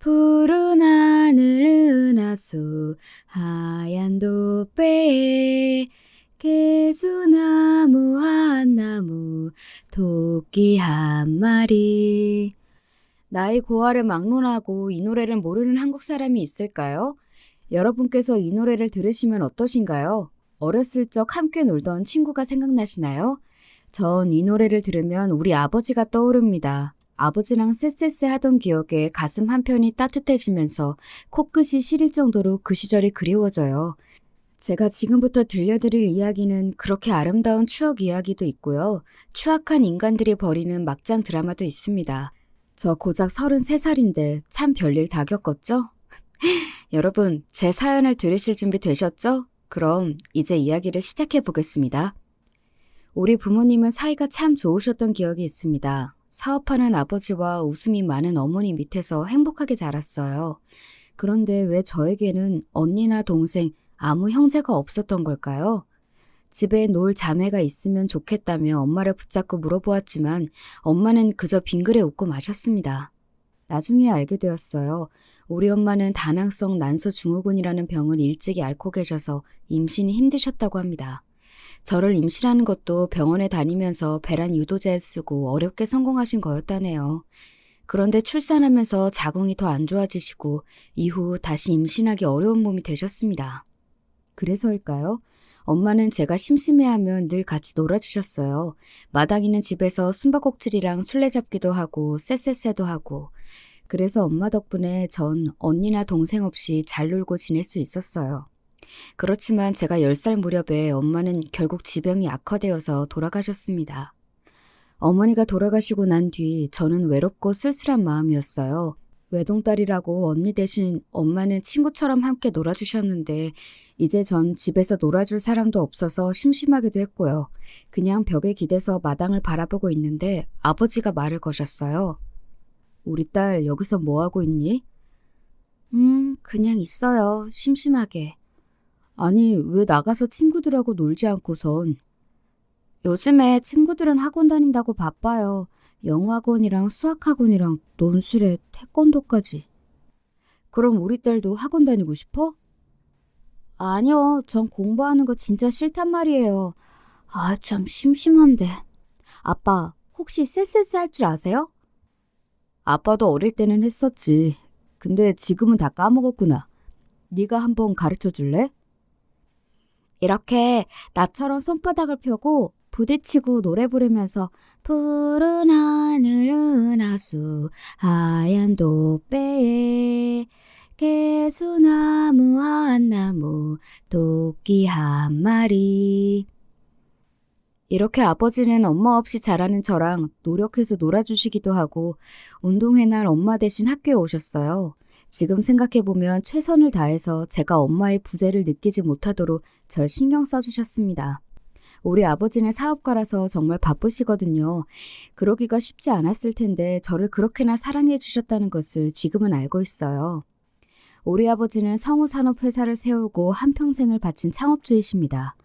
푸른 하늘 은하수 하얀 돛배에 개수나무 한 나무 토끼 한 마리. 나의 고아를 막론하고 이 노래를 모르는 한국 사람이 있을까요? 여러분께서 이 노래를 들으시면 어떠신가요? 어렸을 적 함께 놀던 친구가 생각나시나요? 전 이 노래를 들으면 우리 아버지가 떠오릅니다. 아버지랑 쎄쎄쎄 하던 기억에 가슴 한편이 따뜻해지면서 코끝이 시릴 정도로 그 시절이 그리워져요. 제가 지금부터 들려드릴 이야기는 그렇게 아름다운 추억 이야기도 있고요. 추악한 인간들이 벌이는 막장 드라마도 있습니다. 저 고작 33살인데 참 별일 다 겪었죠? 여러분, 제 사연을 들으실 준비 되셨죠? 그럼 이제 이야기를 시작해 보겠습니다. 우리 부모님은 사이가 참 좋으셨던 기억이 있습니다. 사업하는 아버지와 웃음이 많은 어머니 밑에서 행복하게 자랐어요. 그런데 왜 저에게는 언니나 동생, 아무 형제가 없었던 걸까요? 집에 놀 자매가 있으면 좋겠다며 엄마를 붙잡고 물어보았지만 엄마는 그저 빙그레 웃고 마셨습니다. 나중에 알게 되었어요. 우리 엄마는 다낭성 난소증후군이라는 병을 일찍이 앓고 계셔서 임신이 힘드셨다고 합니다. 저를 임신하는 것도 병원에 다니면서 배란 유도제를 쓰고 어렵게 성공하신 거였다네요. 그런데 출산하면서 자궁이 더 안 좋아지시고 이후 다시 임신하기 어려운 몸이 되셨습니다. 그래서일까요? 엄마는 제가 심심해하면 늘 같이 놀아주셨어요. 마당 있는 집에서 숨바꼭질이랑 술래잡기도 하고 쎄쎄쎄도 하고. 그래서 엄마 덕분에 전 언니나 동생 없이 잘 놀고 지낼 수 있었어요. 그렇지만 제가 10살 무렵에 엄마는 결국 지병이 악화되어서 돌아가셨습니다. 어머니가 돌아가시고 난 뒤 저는 외롭고 쓸쓸한 마음이었어요. 외동딸이라고 언니 대신 엄마는 친구처럼 함께 놀아주셨는데 이제 전 집에서 놀아줄 사람도 없어서 심심하기도 했고요. 그냥 벽에 기대서 마당을 바라보고 있는데 아버지가 말을 거셨어요. 우리 딸 여기서 뭐하고 있니? 그냥 있어요. 심심하게. 아니, 왜 나가서 친구들하고 놀지 않고선? 요즘에 친구들은 학원 다닌다고 바빠요. 영어학원이랑 수학학원이랑 논술에 태권도까지. 그럼 우리 딸도 학원 다니고 싶어? 아니요, 전 공부하는 거 진짜 싫단 말이에요. 아, 참 심심한데. 아빠, 혹시 쎄쎄쎄 할 줄 아세요? 아빠도 어릴 때는 했었지. 근데 지금은 다 까먹었구나. 네가 한번 가르쳐 줄래? 이렇게 나처럼 손바닥을 펴고 부딪히고 노래 부르면서 푸른 하늘 은하수 하얀 돛배에 개수나무 한 나무 토끼 한 마리. 이렇게 아버지는 엄마 없이 자라는 저랑 노력해서 놀아주시기도 하고 운동회 날 엄마 대신 학교에 오셨어요. 지금 생각해보면 최선을 다해서 제가 엄마의 부재를 느끼지 못하도록 절 신경 써주셨습니다. 우리 아버지는 사업가라서 정말 바쁘시거든요. 그러기가 쉽지 않았을 텐데 저를 그렇게나 사랑해 주셨다는 것을 지금은 알고 있어요. 우리 아버지는 성우산업회사를 세우고 한평생을 바친 창업주이십니다.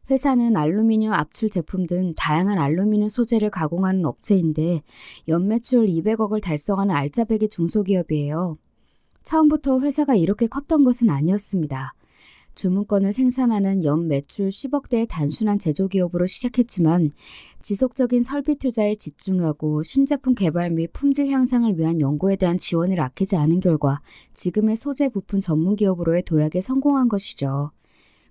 회사는 알루미늄 압출 제품 등 다양한 알루미늄 소재를 가공하는 업체인데 연매출 200억을 달성하는 알짜배기 중소기업이에요. 처음부터 회사가 이렇게 컸던 것은 아니었습니다. 주문권을 생산하는 연 매출 10억대의 단순한 제조기업으로 시작했지만 지속적인 설비 투자에 집중하고 신제품 개발 및 품질 향상을 위한 연구에 대한 지원을 아끼지 않은 결과 지금의 소재 부품 전문기업으로의 도약에 성공한 것이죠.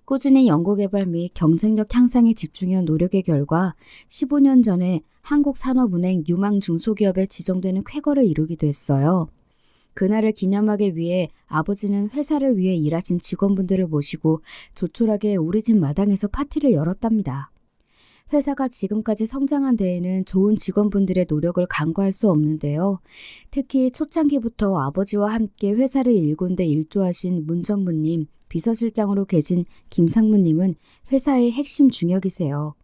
꾸준히 연구개발 및 경쟁력 향상에 집중해온 노력의 결과 15년 전에 한국산업은행 유망 중소기업에 지정되는 쾌거를 이루기도 했어요. 그날을 기념하기 위해 아버지는 회사를 위해 일하신 직원분들을 모시고 조촐하게 우리 집 마당에서 파티를 열었답니다. 회사가 지금까지 성장한 데에는 좋은 직원분들의 노력을 간과할 수 없는데요. 특히 초창기부터 아버지와 함께 회사를 일군데 일조하신 문 전무님, 비서실장으로 계신 김상무님은 회사의 핵심 중역이세요.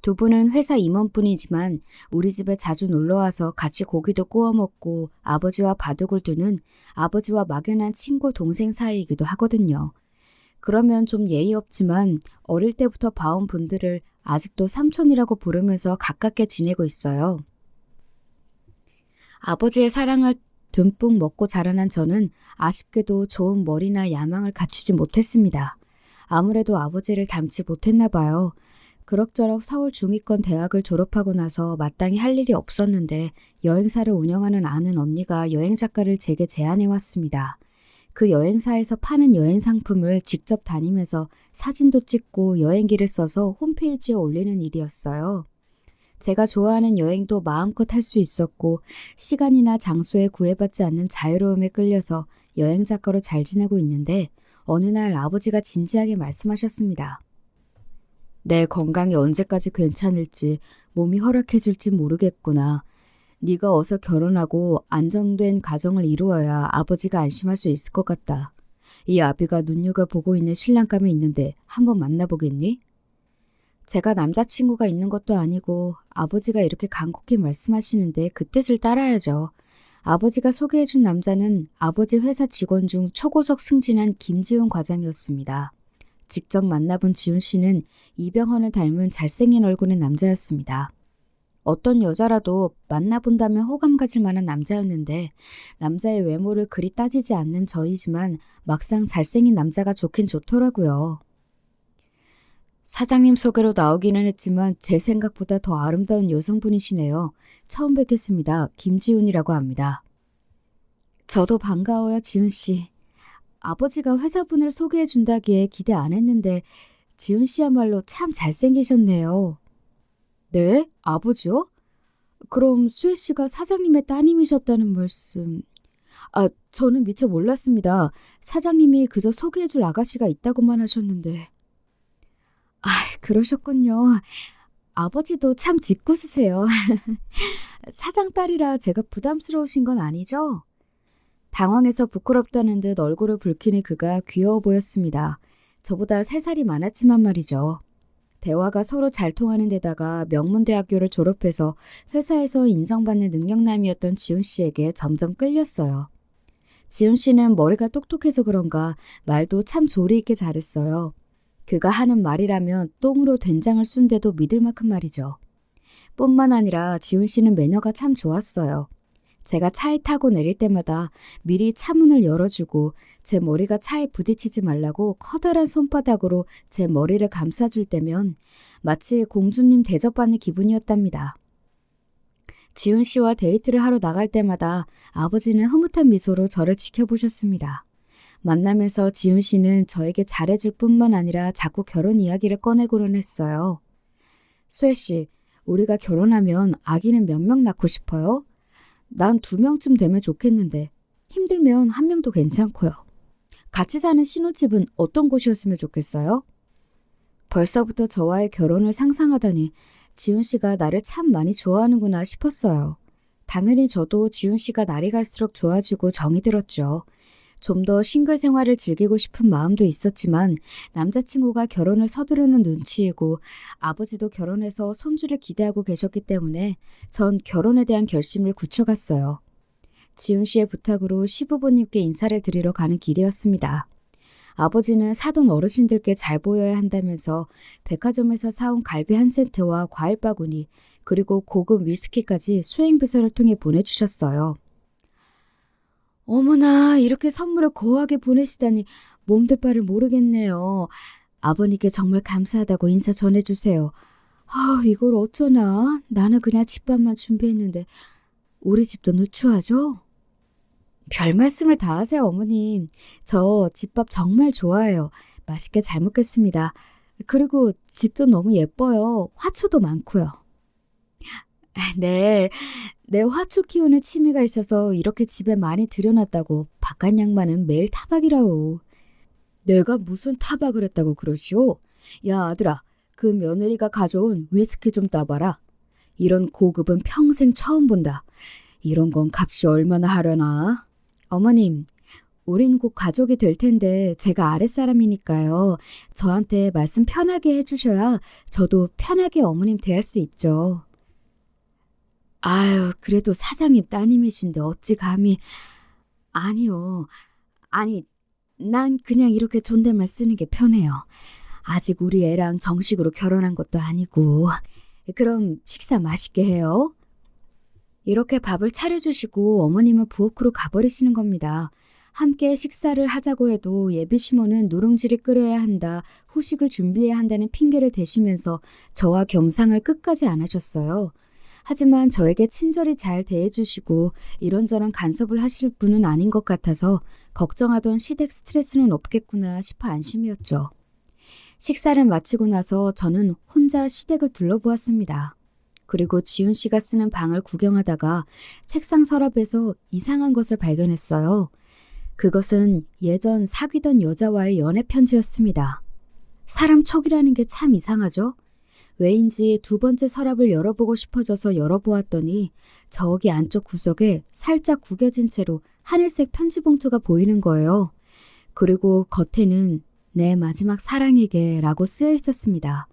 두 분은 회사 임원뿐이지만 우리 집에 자주 놀러와서 같이 고기도 구워 먹고 아버지와 바둑을 두는 아버지와 막연한 친구 동생 사이이기도 하거든요. 그러면 좀 예의 없지만 어릴 때부터 봐온 분들을 아직도 삼촌이라고 부르면서 가깝게 지내고 있어요. 아버지의 사랑을 듬뿍 먹고 자라난 저는 아쉽게도 좋은 머리나 야망을 갖추지 못했습니다. 아무래도 아버지를 닮지 못했나 봐요. 그럭저럭 서울 중위권 대학을 졸업하고 나서 마땅히 할 일이 없었는데 여행사를 운영하는 아는 언니가 여행 작가를 제게 제안해 왔습니다. 그 여행사에서 파는 여행 상품을 직접 다니면서 사진도 찍고 여행기를 써서 홈페이지에 올리는 일이었어요. 제가 좋아하는 여행도 마음껏 할 수 있었고 시간이나 장소에 구애받지 않는 자유로움에 끌려서 여행 작가로 잘 지내고 있는데 어느 날 아버지가 진지하게 말씀하셨습니다. 내 건강이 언제까지 괜찮을지 몸이 허락해줄지 모르겠구나. 네가 어서 결혼하고 안정된 가정을 이루어야 아버지가 안심할 수 있을 것 같다. 이 아비가 눈여겨보고 있는 신랑감이 있는데 한번 만나보겠니? 제가 남자친구가 있는 것도 아니고 아버지가 이렇게 간곡히 말씀하시는데 그 뜻을 따라야죠. 아버지가 소개해준 남자는 아버지 회사 직원 중 초고속 승진한 김지훈 과장이었습니다. 직접 만나본 지훈 씨는 이병헌을 닮은 잘생긴 얼굴의 남자였습니다. 어떤 여자라도 만나본다면 호감 가질 만한 남자였는데 남자의 외모를 그리 따지지 않는 저이지만 막상 잘생긴 남자가 좋긴 좋더라고요. 사장님 소개로 나오기는 했지만 제 생각보다 더 아름다운 여성분이시네요. 처음 뵙겠습니다. 김지훈이라고 합니다. 저도 반가워요, 지훈 씨. 아버지가 회사분을 소개해 준다기에 기대 안 했는데 지훈 씨야말로 참 잘생기셨네요. 네? 아버지요? 그럼 수혜 씨가 사장님의 따님이셨다는 말씀... 저는 미처 몰랐습니다. 사장님이 그저 소개해 줄 아가씨가 있다고만 하셨는데... 그러셨군요. 아버지도 참 짓궂으세요. 사장 딸이라 제가 부담스러우신 건 아니죠? 당황해서 부끄럽다는 듯 얼굴을 붉히니 그가 귀여워 보였습니다. 저보다 3살이 많았지만 말이죠. 대화가 서로 잘 통하는 데다가 명문대학교를 졸업해서 회사에서 인정받는 능력남이었던 지훈 씨에게 점점 끌렸어요. 지훈 씨는 머리가 똑똑해서 그런가 말도 참 조리 있게 잘했어요. 그가 하는 말이라면 똥으로 된장을 쓴데도 믿을 만큼 말이죠. 뿐만 아니라 지훈 씨는 매너가 참 좋았어요. 제가 차에 타고 내릴 때마다 미리 차문을 열어주고 제 머리가 차에 부딪히지 말라고 커다란 손바닥으로 제 머리를 감싸줄 때면 마치 공주님 대접받는 기분이었답니다. 지훈 씨와 데이트를 하러 나갈 때마다 아버지는 흐뭇한 미소로 저를 지켜보셨습니다. 만나면서 지훈 씨는 저에게 잘해줄 뿐만 아니라 자꾸 결혼 이야기를 꺼내고는 했어요. 수혜 씨, 우리가 결혼하면 아기는 몇 명 낳고 싶어요? 난 2명쯤 되면 좋겠는데 힘들면 1명도 괜찮고요. 같이 사는 신혼집은 어떤 곳이었으면 좋겠어요? 벌써부터 저와의 결혼을 상상하다니 지훈 씨가 나를 참 많이 좋아하는구나 싶었어요. 당연히 저도 지훈 씨가 날이 갈수록 좋아지고 정이 들었죠. 좀 더 싱글 생활을 즐기고 싶은 마음도 있었지만 남자친구가 결혼을 서두르는 눈치이고 아버지도 결혼해서 손주를 기대하고 계셨기 때문에 전 결혼에 대한 결심을 굳혀갔어요. 지훈 씨의 부탁으로 시부모님께 인사를 드리러 가는 길이었습니다. 아버지는 사돈 어르신들께 잘 보여야 한다면서 백화점에서 사온 갈비 1세트와 과일 바구니 그리고 고급 위스키까지 수행비서를 통해 보내주셨어요. 어머나, 이렇게 선물을 고하게 보내시다니 몸둘 바를 모르겠네요. 아버님께 정말 감사하다고 인사 전해주세요. 이걸 어쩌나. 나는 그냥 집밥만 준비했는데 우리 집도 누추하죠? 별 말씀을 다 하세요, 어머님. 저 집밥 정말 좋아해요. 맛있게 잘 먹겠습니다. 그리고 집도 너무 예뻐요. 화초도 많고요. 네, 내 화초 키우는 취미가 있어서 이렇게 집에 많이 들여놨다고 바깥 양반은 매일 타박이라고. 내가 무슨 타박을 했다고 그러시오? 야, 아들아, 그 며느리가 가져온 위스키 좀 따봐라. 이런 고급은 평생 처음 본다. 이런 건 값이 얼마나 하려나? 어머님, 우린 곧 가족이 될 텐데 제가 아랫사람이니까요. 저한테 말씀 편하게 해주셔야 저도 편하게 어머님 대할 수 있죠. 그래도 사장님 따님이신데 어찌 감히... 아니요. 아니, 난 그냥 이렇게 존댓말 쓰는 게 편해요. 아직 우리 애랑 정식으로 결혼한 것도 아니고. 그럼 식사 맛있게 해요. 이렇게 밥을 차려주시고 어머님은 부엌으로 가버리시는 겁니다. 함께 식사를 하자고 해도 예비 시모는 누룽지를 끓여야 한다, 후식을 준비해야 한다는 핑계를 대시면서 저와 겸상을 끝까지 안 하셨어요. 하지만 저에게 친절히 잘 대해주시고 이런저런 간섭을 하실 분은 아닌 것 같아서 걱정하던 시댁 스트레스는 없겠구나 싶어 안심이었죠. 식사를 마치고 나서 저는 혼자 시댁을 둘러보았습니다. 그리고 지훈 씨가 쓰는 방을 구경하다가 책상 서랍에서 이상한 것을 발견했어요. 그것은 예전 사귀던 여자와의 연애 편지였습니다. 사람 촉이라는 게 참 이상하죠? 왜인지 두 번째 서랍을 열어보고 싶어져서 열어보았더니 저기 안쪽 구석에 살짝 구겨진 채로 하늘색 편지 봉투가 보이는 거예요. 그리고 겉에는 내 마지막 사랑에게 라고 쓰여 있었습니다.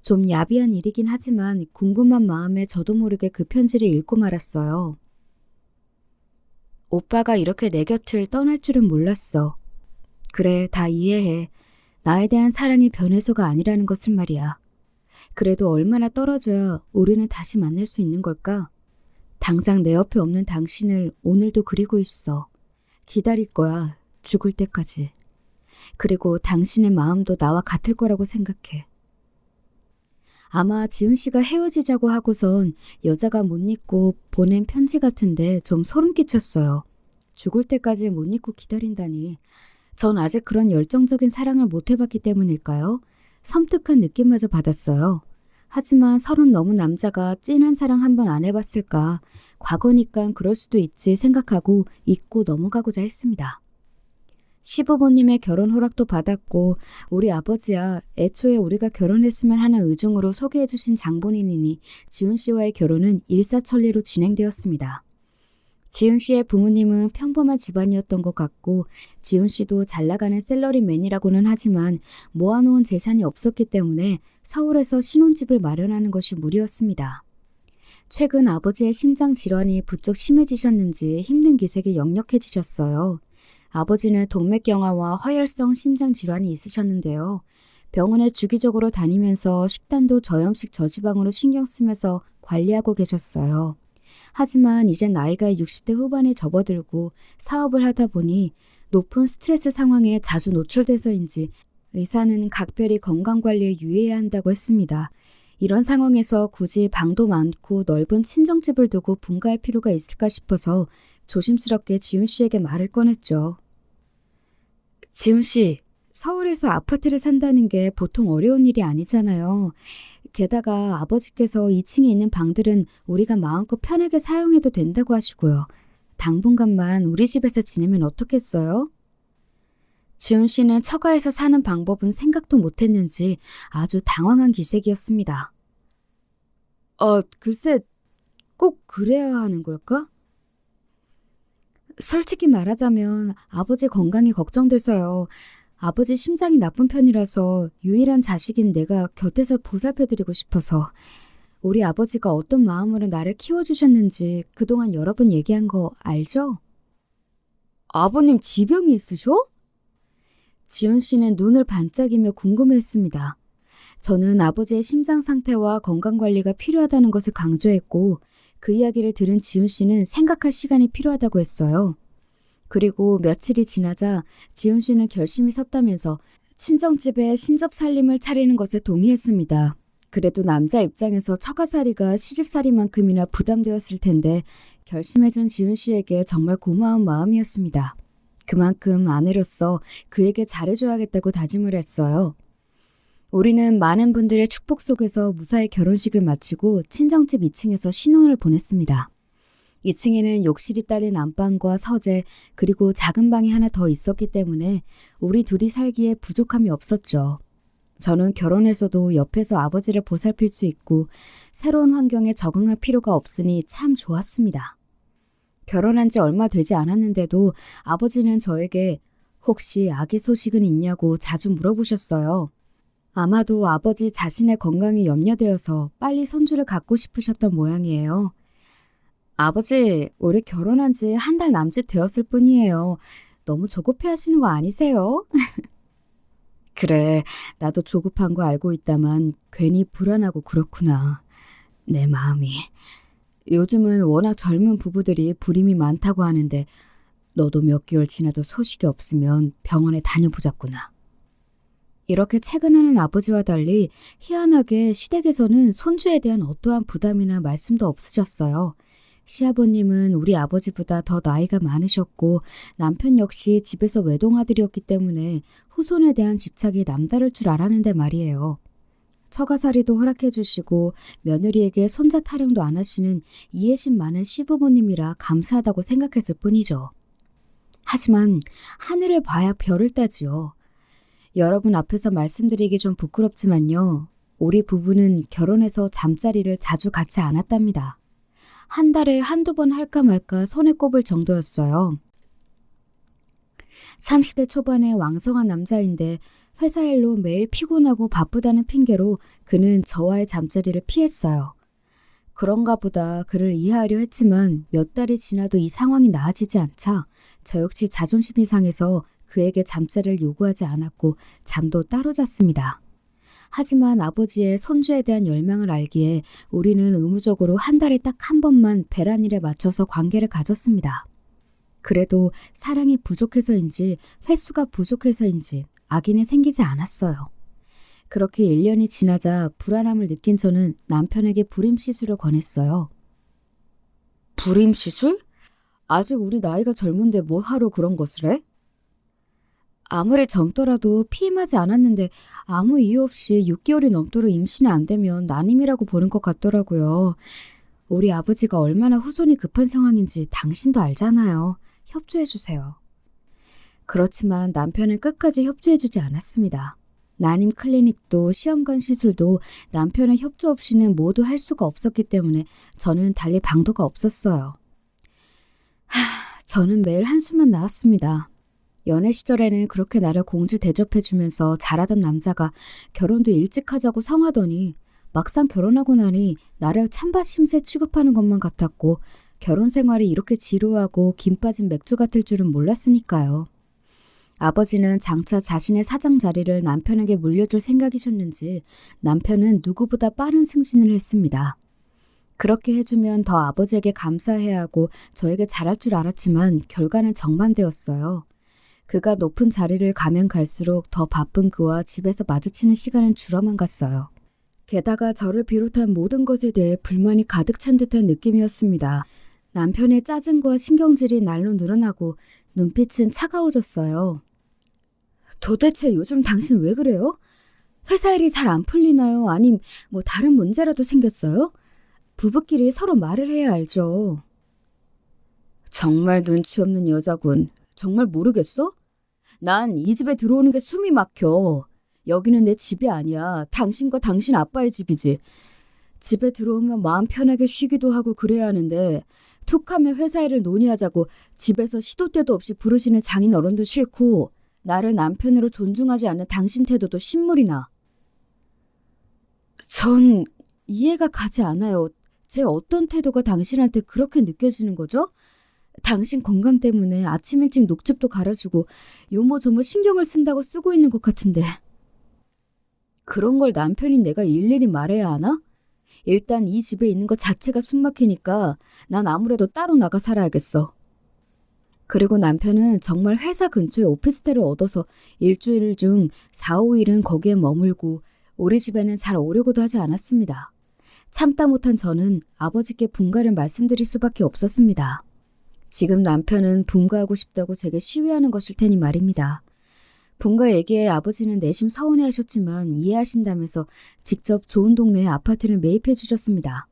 좀 야비한 일이긴 하지만 궁금한 마음에 저도 모르게 그 편지를 읽고 말았어요. 오빠가 이렇게 내 곁을 떠날 줄은 몰랐어. 그래, 다 이해해. 나에 대한 사랑이 변해서가 아니라는 것을 말이야. 그래도 얼마나 떨어져야 우리는 다시 만날 수 있는 걸까? 당장 내 옆에 없는 당신을 오늘도 그리고 있어. 기다릴 거야, 죽을 때까지. 그리고 당신의 마음도 나와 같을 거라고 생각해. 아마 지훈 씨가 헤어지자고 하고선 여자가 못 잊고 보낸 편지 같은데 좀 소름 끼쳤어요. 죽을 때까지 못 잊고 기다린다니. 전 아직 그런 열정적인 사랑을 못 해봤기 때문일까요? 섬뜩한 느낌마저 받았어요. 하지만 30 넘은 남자가 찐한 사랑 한 번 안 해봤을까? 과거니까 그럴 수도 있지 생각하고 잊고 넘어가고자 했습니다. 시부모님의 결혼 허락도 받았고 우리 아버지야 애초에 우리가 결혼했으면 하는 의중으로 소개해 주신 장본인이니 지훈 씨와의 결혼은 일사천리로 진행되었습니다. 지훈 씨의 부모님은 평범한 집안이었던 것 같고 지훈 씨도 잘 나가는 셀러리맨이라고는 하지만 모아놓은 재산이 없었기 때문에 서울에서 신혼집을 마련하는 것이 무리였습니다. 최근 아버지의 심장 질환이 부쩍 심해지셨는지 힘든 기색이 역력해지셨어요. 아버지는 동맥경화와 허혈성 심장 질환이 있으셨는데요. 병원에 주기적으로 다니면서 식단도 저염식 저지방으로 신경 쓰면서 관리하고 계셨어요. 하지만 이제 나이가 60대 후반에 접어들고 사업을 하다 보니 높은 스트레스 상황에 자주 노출돼서인지 의사는 각별히 건강관리에 유의해야 한다고 했습니다. 이런 상황에서 굳이 방도 많고 넓은 친정집을 두고 분가할 필요가 있을까 싶어서 조심스럽게 지훈 씨에게 말을 꺼냈죠. 지훈 씨, 서울에서 아파트를 산다는 게 보통 어려운 일이 아니잖아요. 게다가 아버지께서 2층에 있는 방들은 우리가 마음껏 편하게 사용해도 된다고 하시고요. 당분간만 우리 집에서 지내면 어떻겠어요? 지훈 씨는 처가에서 사는 방법은 생각도 못했는지 아주 당황한 기색이었습니다. 글쎄, 꼭 그래야 하는 걸까? 솔직히 말하자면 아버지 건강이 걱정돼서요. 아버지 심장이 나쁜 편이라서 유일한 자식인 내가 곁에서 보살펴드리고 싶어서. 우리 아버지가 어떤 마음으로 나를 키워주셨는지 그동안 여러 번 얘기한 거 알죠? 아버님 지병이 있으셔? 지훈 씨는 눈을 반짝이며 궁금해했습니다. 저는 아버지의 심장 상태와 건강관리가 필요하다는 것을 강조했고 그 이야기를 들은 지훈 씨는 생각할 시간이 필요하다고 했어요. 그리고 며칠이 지나자 지훈 씨는 결심이 섰다면서 친정집에 신접살림을 차리는 것에 동의했습니다. 그래도 남자 입장에서 처가살이가 시집살이만큼이나 부담되었을 텐데 결심해준 지훈 씨에게 정말 고마운 마음이었습니다. 그만큼 아내로서 그에게 잘해줘야겠다고 다짐을 했어요. 우리는 많은 분들의 축복 속에서 무사히 결혼식을 마치고 친정집 2층에서 신혼을 보냈습니다. 2층에는 욕실이 딸린 안방과 서재 그리고 작은 방이 하나 더 있었기 때문에 우리 둘이 살기에 부족함이 없었죠. 저는 결혼해서도 옆에서 아버지를 보살필 수 있고 새로운 환경에 적응할 필요가 없으니 참 좋았습니다. 결혼한 지 얼마 되지 않았는데도 아버지는 저에게 혹시 아기 소식은 있냐고 자주 물어보셨어요. 아마도 아버지 자신의 건강이 염려되어서 빨리 손주를 갖고 싶으셨던 모양이에요. 아버지, 올해 결혼한 지 한 달 남짓 되었을 뿐이에요. 너무 조급해 하시는 거 아니세요? 그래, 나도 조급한 거 알고 있다만 괜히 불안하고 그렇구나. 내 마음이. 요즘은 워낙 젊은 부부들이 불임이 많다고 하는데 너도 몇 개월 지나도 소식이 없으면 병원에 다녀보자꾸나. 이렇게 채근하는 아버지와 달리 희한하게 시댁에서는 손주에 대한 어떠한 부담이나 말씀도 없으셨어요. 시아버님은 우리 아버지보다 더 나이가 많으셨고 남편 역시 집에서 외동아들이었기 때문에 후손에 대한 집착이 남다를 줄 알았는데 말이에요. 처가살이도 허락해 주시고 며느리에게 손자 타령도 안 하시는 이해심 많은 시부모님이라 감사하다고 생각했을 뿐이죠. 하지만 하늘을 봐야 별을 따지요. 여러분 앞에서 말씀드리기 좀 부끄럽지만요. 우리 부부는 결혼해서 잠자리를 자주 갖지 않았답니다. 한 달에 한두 번 할까 말까 손에 꼽을 정도였어요. 30대 초반의 왕성한 남자인데 회사 일로 매일 피곤하고 바쁘다는 핑계로 그는 저와의 잠자리를 피했어요. 그런가 보다 그를 이해하려 했지만 몇 달이 지나도 이 상황이 나아지지 않자 저 역시 자존심이 상해서 그에게 잠자리를 요구하지 않았고 잠도 따로 잤습니다. 하지만 아버지의 손주에 대한 열망을 알기에 우리는 의무적으로 한 달에 딱 한 번만 배란일에 맞춰서 관계를 가졌습니다. 그래도 사랑이 부족해서인지 횟수가 부족해서인지 악인이 생기지 않았어요. 그렇게 1년이 지나자 불안함을 느낀 저는 남편에게 불임시술을 권했어요. 불임시술? 아직 우리 나이가 젊은데 뭐 하러 그런 것을 해? 아무리 젊더라도 피임하지 않았는데 아무 이유 없이 6개월이 넘도록 임신이 안 되면 난임이라고 보는 것 같더라고요. 우리 아버지가 얼마나 후손이 급한 상황인지 당신도 알잖아요. 협조해주세요. 그렇지만 남편은 끝까지 협조해주지 않았습니다. 난임 클리닉도 시험관 시술도 남편의 협조 없이는 모두 할 수가 없었기 때문에 저는 달리 방도가 없었어요. 저는 매일 한숨만 나왔습니다. 연애 시절에는 그렇게 나를 공주 대접해주면서 잘하던 남자가 결혼도 일찍 하자고 성하더니 막상 결혼하고 나니 나를 찬밥 심세 취급하는 것만 같았고 결혼 생활이 이렇게 지루하고 김 빠진 맥주 같을 줄은 몰랐으니까요. 아버지는 장차 자신의 사장 자리를 남편에게 물려줄 생각이셨는지 남편은 누구보다 빠른 승진을 했습니다. 그렇게 해주면 더 아버지에게 감사해야 하고 저에게 잘할 줄 알았지만 결과는 정반대였어요. 그가 높은 자리를 가면 갈수록 더 바쁜 그와 집에서 마주치는 시간은 줄어만 갔어요. 게다가 저를 비롯한 모든 것에 대해 불만이 가득 찬 듯한 느낌이었습니다. 남편의 짜증과 신경질이 날로 늘어나고 눈빛은 차가워졌어요. 도대체 요즘 당신 왜 그래요? 회사 일이 잘 안 풀리나요? 아님 뭐 다른 문제라도 생겼어요? 부부끼리 서로 말을 해야 알죠. 정말 눈치 없는 여자군. 정말 모르겠어? 난 이 집에 들어오는 게 숨이 막혀. 여기는 내 집이 아니야. 당신과 당신 아빠의 집이지. 집에 들어오면 마음 편하게 쉬기도 하고 그래야 하는데 툭하면 회사 일을 논의하자고 집에서 시도 때도 없이 부르시는 장인 어른도 싫고 나를 남편으로 존중하지 않는 당신 태도도 신물이 나. 전 이해가 가지 않아요. 제 어떤 태도가 당신한테 그렇게 느껴지는 거죠? 당신 건강 때문에 아침 일찍 녹즙도 갈아주고 요모조모 신경을 쓴다고 쓰고 있는 것 같은데. 그런 걸 남편인 내가 일일이 말해야 하나? 일단 이 집에 있는 것 자체가 숨막히니까 난 아무래도 따로 나가 살아야겠어. 그리고 남편은 정말 회사 근처에 오피스텔을 얻어서 일주일 중 4, 5일은 거기에 머물고 우리 집에는 잘 오려고도 하지 않았습니다. 참다 못한 저는 아버지께 분가를 말씀드릴 수밖에 없었습니다. 지금 남편은 분가하고 싶다고 제게 시위하는 것일 테니 말입니다. 분가 얘기에 아버지는 내심 서운해하셨지만 이해하신다면서 직접 좋은 동네에 아파트를 매입해 주셨습니다.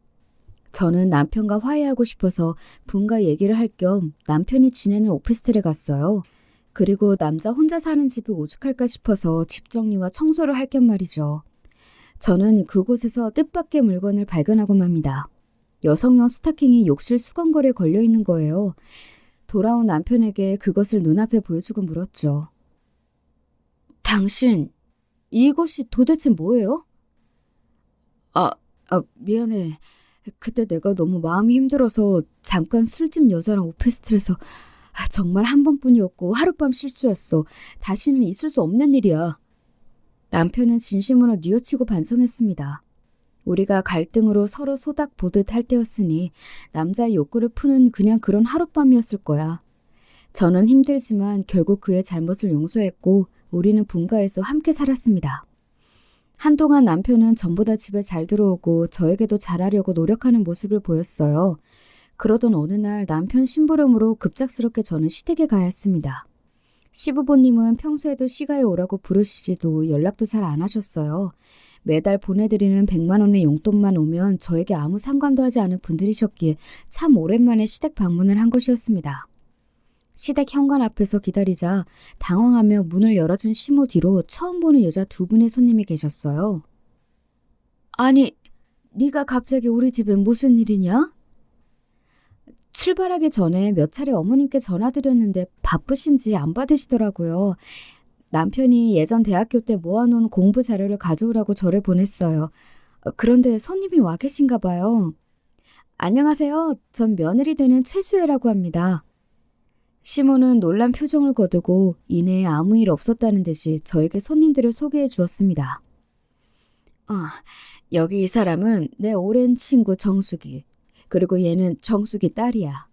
저는 남편과 화해하고 싶어서 분가 얘기를 할 겸 남편이 지내는 오피스텔에 갔어요. 그리고 남자 혼자 사는 집이 오죽할까 싶어서 집 정리와 청소를 할 겸 말이죠. 저는 그곳에서 뜻밖의 물건을 발견하고 맙니다. 여성용 스타킹이 욕실 수건걸이에 걸려있는 거예요. 돌아온 남편에게 그것을 눈앞에 보여주고 물었죠. 당신, 이곳이 도대체 뭐예요? 미안해. 그때 내가 너무 마음이 힘들어서 잠깐 술집 여자랑 오피스텔에서 정말 한 번뿐이었고 하룻밤 실수였어. 다시는 있을 수 없는 일이야. 남편은 진심으로 뉘우치고 반성했습니다. 우리가 갈등으로 서로 소닥 보듯 할 때였으니 남자의 욕구를 푸는 그냥 그런 하룻밤이었을 거야. 저는 힘들지만 결국 그의 잘못을 용서했고 우리는 분가해서 함께 살았습니다. 한동안 남편은 전보다 집에 잘 들어오고 저에게도 잘하려고 노력하는 모습을 보였어요. 그러던 어느 날 남편 심부름으로 급작스럽게 저는 시댁에 가야 했습니다. 시부모님은 평소에도 시가에 오라고 부르시지도 연락도 잘 안 하셨어요. 매달 보내드리는 100만 원의 용돈만 오면 저에게 아무 상관도 하지 않은 분들이셨기에 참 오랜만에 시댁 방문을 한 것이었습니다. 시댁 현관 앞에서 기다리자 당황하며 문을 열어준 시모 뒤로 처음 보는 여자 두 분의 손님이 계셨어요. 아니, 네가 갑자기 우리 집에 무슨 일이냐? 출발하기 전에 몇 차례 어머님께 전화드렸는데 바쁘신지 안 받으시더라고요. 남편이 예전 대학교 때 모아놓은 공부 자료를 가져오라고 저를 보냈어요. 그런데 손님이 와 계신가 봐요. 안녕하세요. 전 며느리 되는 최수혜라고 합니다. 시모는 놀란 표정을 거두고 이내에 아무 일 없었다는 듯이 저에게 손님들을 소개해 주었습니다. 여기 이 사람은 내 오랜 친구 정숙이. 그리고 얘는 정숙이 딸이야.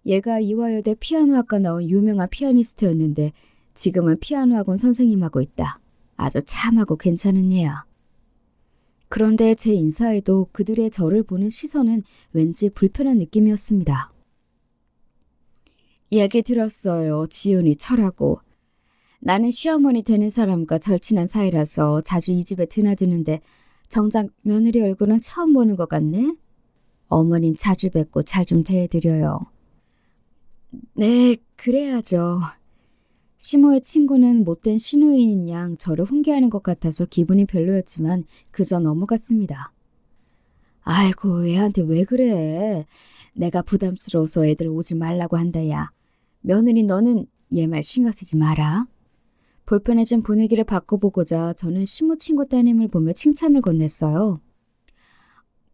얘가 이화여대 피아노학과 나온 유명한 피아니스트였는데 지금은 피아노 학원 선생님 하고 있다. 아주 참하고 괜찮은 얘야. 그런데 제 인사에도 그들의 저를 보는 시선은 왠지 불편한 느낌이었습니다. 얘기 들었어요. 지훈이 철하고. 나는 시어머니 되는 사람과 절친한 사이라서 자주 이 집에 드나드는데 정작 며느리 얼굴은 처음 보는 것 같네. 어머님 자주 뵙고 잘 좀 대해드려요. 네, 그래야죠. 시모의 친구는 못된 시누이인 양 저를 훈계하는 것 같아서 기분이 별로였지만 그저 넘어갔습니다. 아이고, 애한테 왜 그래? 내가 부담스러워서 애들 오지 말라고 한다, 야. 며느리 너는 얘 말 신경 쓰지 마라. 불편해진 분위기를 바꿔보고자 저는 시모 친구 따님을 보며 칭찬을 건넸어요.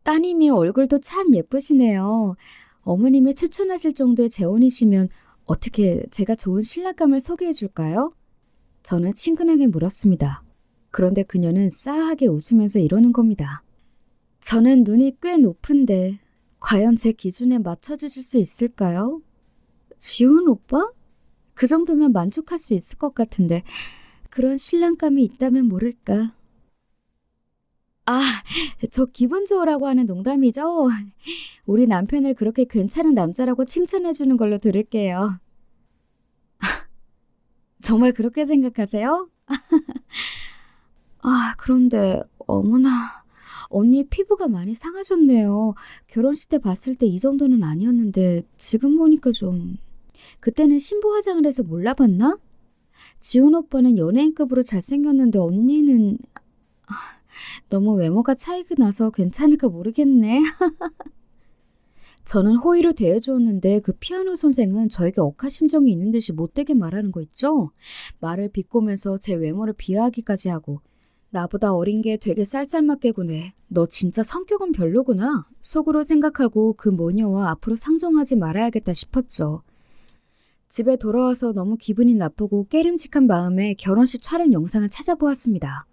따님이 얼굴도 참 예쁘시네요. 어머님이 추천하실 정도의 재혼이시면 어떻게 제가 좋은 신랑감을 소개해 줄까요? 저는 친근하게 물었습니다. 그런데 그녀는 싸하게 웃으면서 이러는 겁니다. 저는 눈이 꽤 높은데 과연 제 기준에 맞춰주실 수 있을까요? 지훈 오빠? 그 정도면 만족할 수 있을 것 같은데 그런 신랑감이 있다면 모를까. 저 기분 좋으라고 하는 농담이죠? 우리 남편을 그렇게 괜찮은 남자라고 칭찬해주는 걸로 들을게요. 정말 그렇게 생각하세요? 그런데 어머나, 언니 피부가 많이 상하셨네요. 결혼식 때 봤을 때 이 정도는 아니었는데 지금 보니까 좀... 그때는 신부 화장을 해서 몰라봤나? 지훈 오빠는 연예인급으로 잘생겼는데 언니는... 너무 외모가 차이가 나서 괜찮을까 모르겠네. 저는 호의로 대해주었는데 그 피아노 선생은 저에게 억하심정이 있는 듯이 못되게 말하는 거 있죠? 말을 비꼬면서 제 외모를 비하하기까지 하고 나보다 어린 게 되게 쌀쌀맞게 구네. 너 진짜 성격은 별로구나. 속으로 생각하고 그 모녀와 앞으로 상종하지 말아야겠다 싶었죠. 집에 돌아와서 너무 기분이 나쁘고 깨름직한 마음에 결혼식 촬영 영상을 찾아보았습니다.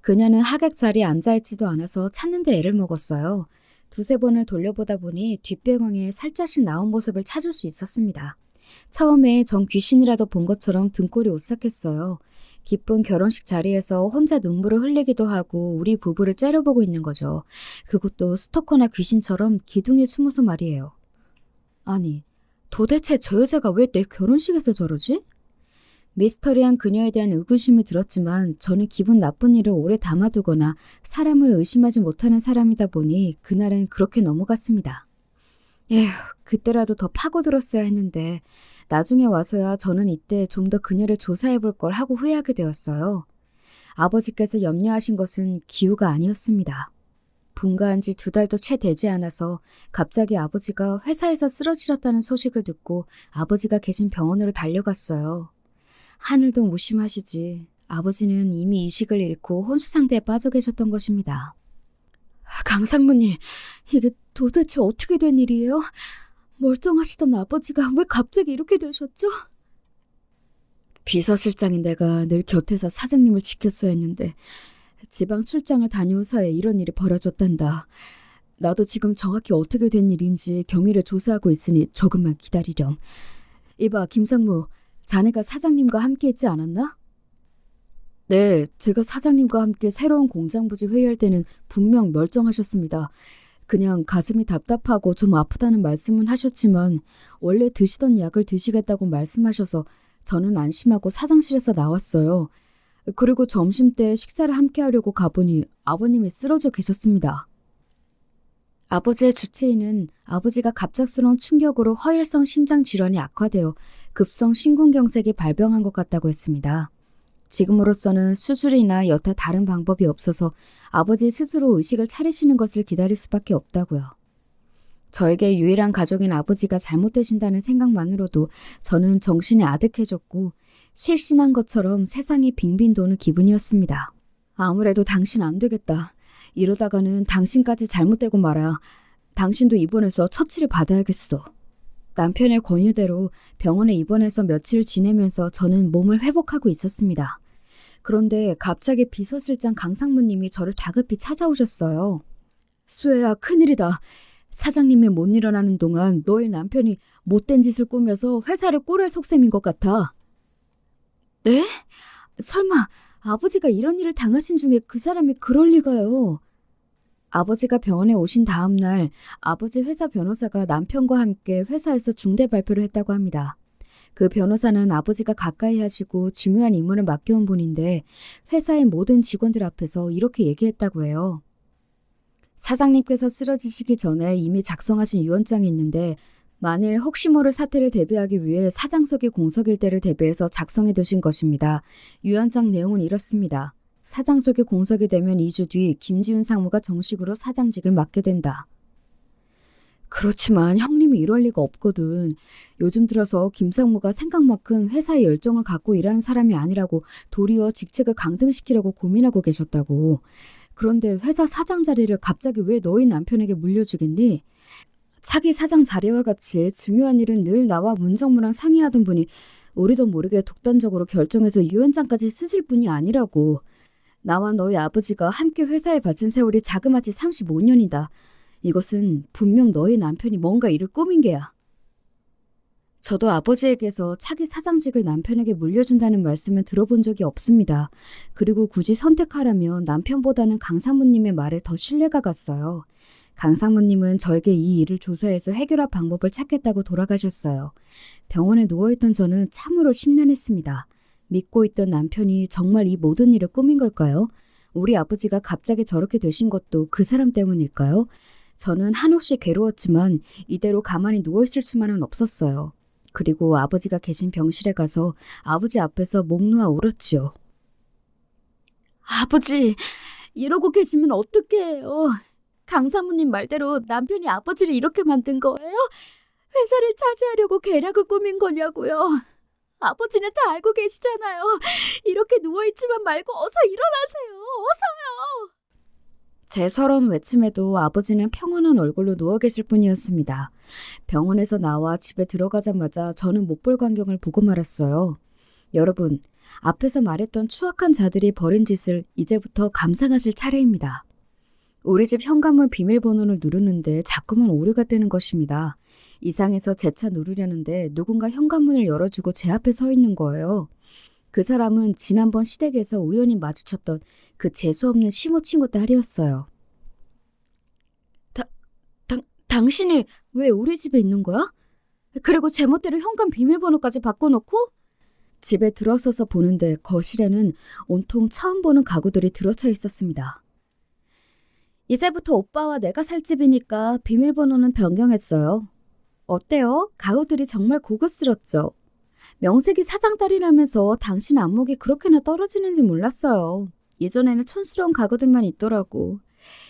그녀는 하객 자리에 앉아있지도 않아서 찾는데 애를 먹었어요. 두세 번을 돌려보다 보니 뒷배경에 살짝씩 나온 모습을 찾을 수 있었습니다. 처음에 전 귀신이라도 본 것처럼 등골이 오싹했어요. 기쁜 결혼식 자리에서 혼자 눈물을 흘리기도 하고 우리 부부를 째려보고 있는 거죠. 그것도 스토커나 귀신처럼 기둥에 숨어서 말이에요. 아니, 도대체 저 여자가 왜 내 결혼식에서 저러지? 미스터리한 그녀에 대한 의구심이 들었지만 저는 기분 나쁜 일을 오래 담아두거나 사람을 의심하지 못하는 사람이다 보니 그날은 그렇게 넘어갔습니다. 에휴, 그때라도 더 파고들었어야 했는데 나중에 와서야 저는 이때 좀 더 그녀를 조사해볼 걸 하고 후회하게 되었어요. 아버지께서 염려하신 것은 기우가 아니었습니다. 분가한 지 2달도 채 되지 않아서 갑자기 아버지가 회사에서 쓰러지셨다는 소식을 듣고 아버지가 계신 병원으로 달려갔어요. 하늘도 무심하시지. 아버지는 이미 의식을 잃고 혼수상태에 빠져 계셨던 것입니다. 강상무님, 이게 도대체 어떻게 된 일이에요? 멀쩡하시던 아버지가 왜 갑자기 이렇게 되셨죠? 비서실장인 내가 늘 곁에서 사장님을 지켰어야 했는데 지방 출장을 다녀온 사이에 이런 일이 벌어졌단다. 나도 지금 정확히 어떻게 된 일인지 경위를 조사하고 있으니 조금만 기다리렴. 이봐, 김상무, 자네가 사장님과 함께 있지 않았나? 네, 제가 사장님과 함께 새로운 공장 부지 회의할 때는 분명 멀쩡하셨습니다. 그냥 가슴이 답답하고 좀 아프다는 말씀은 하셨지만 원래 드시던 약을 드시겠다고 말씀하셔서 저는 안심하고 사장실에서 나왔어요. 그리고 점심때 식사를 함께 하려고 가보니 아버님이 쓰러져 계셨습니다. 아버지의 주치의는 아버지가 갑작스러운 충격으로 허혈성 심장 질환이 악화되어 급성 심근경색이 발병한 것 같다고 했습니다. 지금으로서는 수술이나 여타 다른 방법이 없어서 아버지 스스로 의식을 차리시는 것을 기다릴 수밖에 없다고요. 저에게 유일한 가족인 아버지가 잘못되신다는 생각만으로도 저는 정신이 아득해졌고 실신한 것처럼 세상이 빙빙 도는 기분이었습니다. 아무래도 당신 안 되겠다. 이러다가는 당신까지 잘못되고 말아. 당신도 입원해서 처치를 받아야겠어. 남편의 권유대로 병원에 입원해서 며칠 지내면서 저는 몸을 회복하고 있었습니다. 그런데 갑자기 비서실장 강상무님이 저를 다급히 찾아오셨어요. 수혜야, 큰일이다. 사장님이 못 일어나는 동안 너의 남편이 못된 짓을 꾸며서 회사를 꿀할 속셈인 것 같아. 네? 설마 아버지가 이런 일을 당하신 중에 그 사람이 그럴 리가요. 아버지가 병원에 오신 다음 날 아버지 회사 변호사가 남편과 함께 회사에서 중대 발표를 했다고 합니다. 그 변호사는 아버지가 가까이 하시고 중요한 임무를 맡겨온 분인데 회사의 모든 직원들 앞에서 이렇게 얘기했다고 해요. 사장님께서 쓰러지시기 전에 이미 작성하신 유언장이 있는데 만일 혹시 모를 사태를 대비하기 위해 사장석의 공석일대를 대비해서 작성해 두신 것입니다. 유언장 내용은 이렇습니다. 사장석이 공석이 되면 2주 뒤 김지훈 상무가 정식으로 사장직을 맡게 된다. 그렇지만 형님이 이럴 리가 없거든. 요즘 들어서 김 상무가 생각만큼 회사에 열정을 갖고 일하는 사람이 아니라고 도리어 직책을 강등시키려고 고민하고 계셨다고. 그런데 회사 사장 자리를 갑자기 왜 너희 남편에게 물려주겠니? 차기 사장 자리와 같이 중요한 일은 늘 나와 문정무랑 상의하던 분이 우리도 모르게 독단적으로 결정해서 유언장까지 쓰실 분이 아니라고. 나와 너희 아버지가 함께 회사에 바친 세월이 자그마치 35년이다. 이것은 분명 너희 남편이 뭔가 일을 꾸민 게야. 저도 아버지에게서 차기 사장직을 남편에게 물려준다는 말씀을 들어본 적이 없습니다. 그리고 굳이 선택하라면 남편보다는 강상무님의 말에 더 신뢰가 갔어요. 강상무님은 저에게 이 일을 조사해서 해결할 방법을 찾겠다고 돌아가셨어요. 병원에 누워있던 저는 참으로 심란했습니다. 믿고 있던 남편이 정말 이 모든 일을 꾸민 걸까요? 우리 아버지가 갑자기 저렇게 되신 것도 그 사람 때문일까요? 저는 한없이 괴로웠지만 이대로 가만히 누워있을 수만은 없었어요. 그리고 아버지가 계신 병실에 가서 아버지 앞에서 목 놓아 울었지요. 아버지, 이러고 계시면 어떡해요? 강사모님 말대로 남편이 아버지를 이렇게 만든 거예요? 회사를 차지하려고 계략을 꾸민 거냐고요? 아버지는 다 알고 계시잖아요. 이렇게 누워있지만 말고 어서 일어나세요. 어서요. 제 서러운 외침에도 아버지는 평온한 얼굴로 누워 계실 뿐이었습니다. 병원에서 나와 집에 들어가자마자 저는 못 볼 광경을 보고 말았어요. 여러분, 앞에서 말했던 추악한 자들이 벌인 짓을 이제부터 감상하실 차례입니다. 우리 집 현관문 비밀번호를 누르는데 자꾸만 오류가 뜨는 것입니다. 이상해서 재차 누르려는데 누군가 현관문을 열어주고 제 앞에 서 있는 거예요. 그 사람은 지난번 시댁에서 우연히 마주쳤던 그 재수없는 시모 친구 딸이었어요. 당신이 왜 우리 집에 있는 거야? 그리고 제멋대로 현관 비밀번호까지 바꿔놓고? 집에 들어서서 보는데 거실에는 온통 처음 보는 가구들이 들어차 있었습니다. 이제부터 오빠와 내가 살 집이니까 비밀번호는 변경했어요. 어때요? 가구들이 정말 고급스럽죠? 명색이 사장딸이라면서 당신 안목이 그렇게나 떨어지는지 몰랐어요. 예전에는 촌스러운 가구들만 있더라고.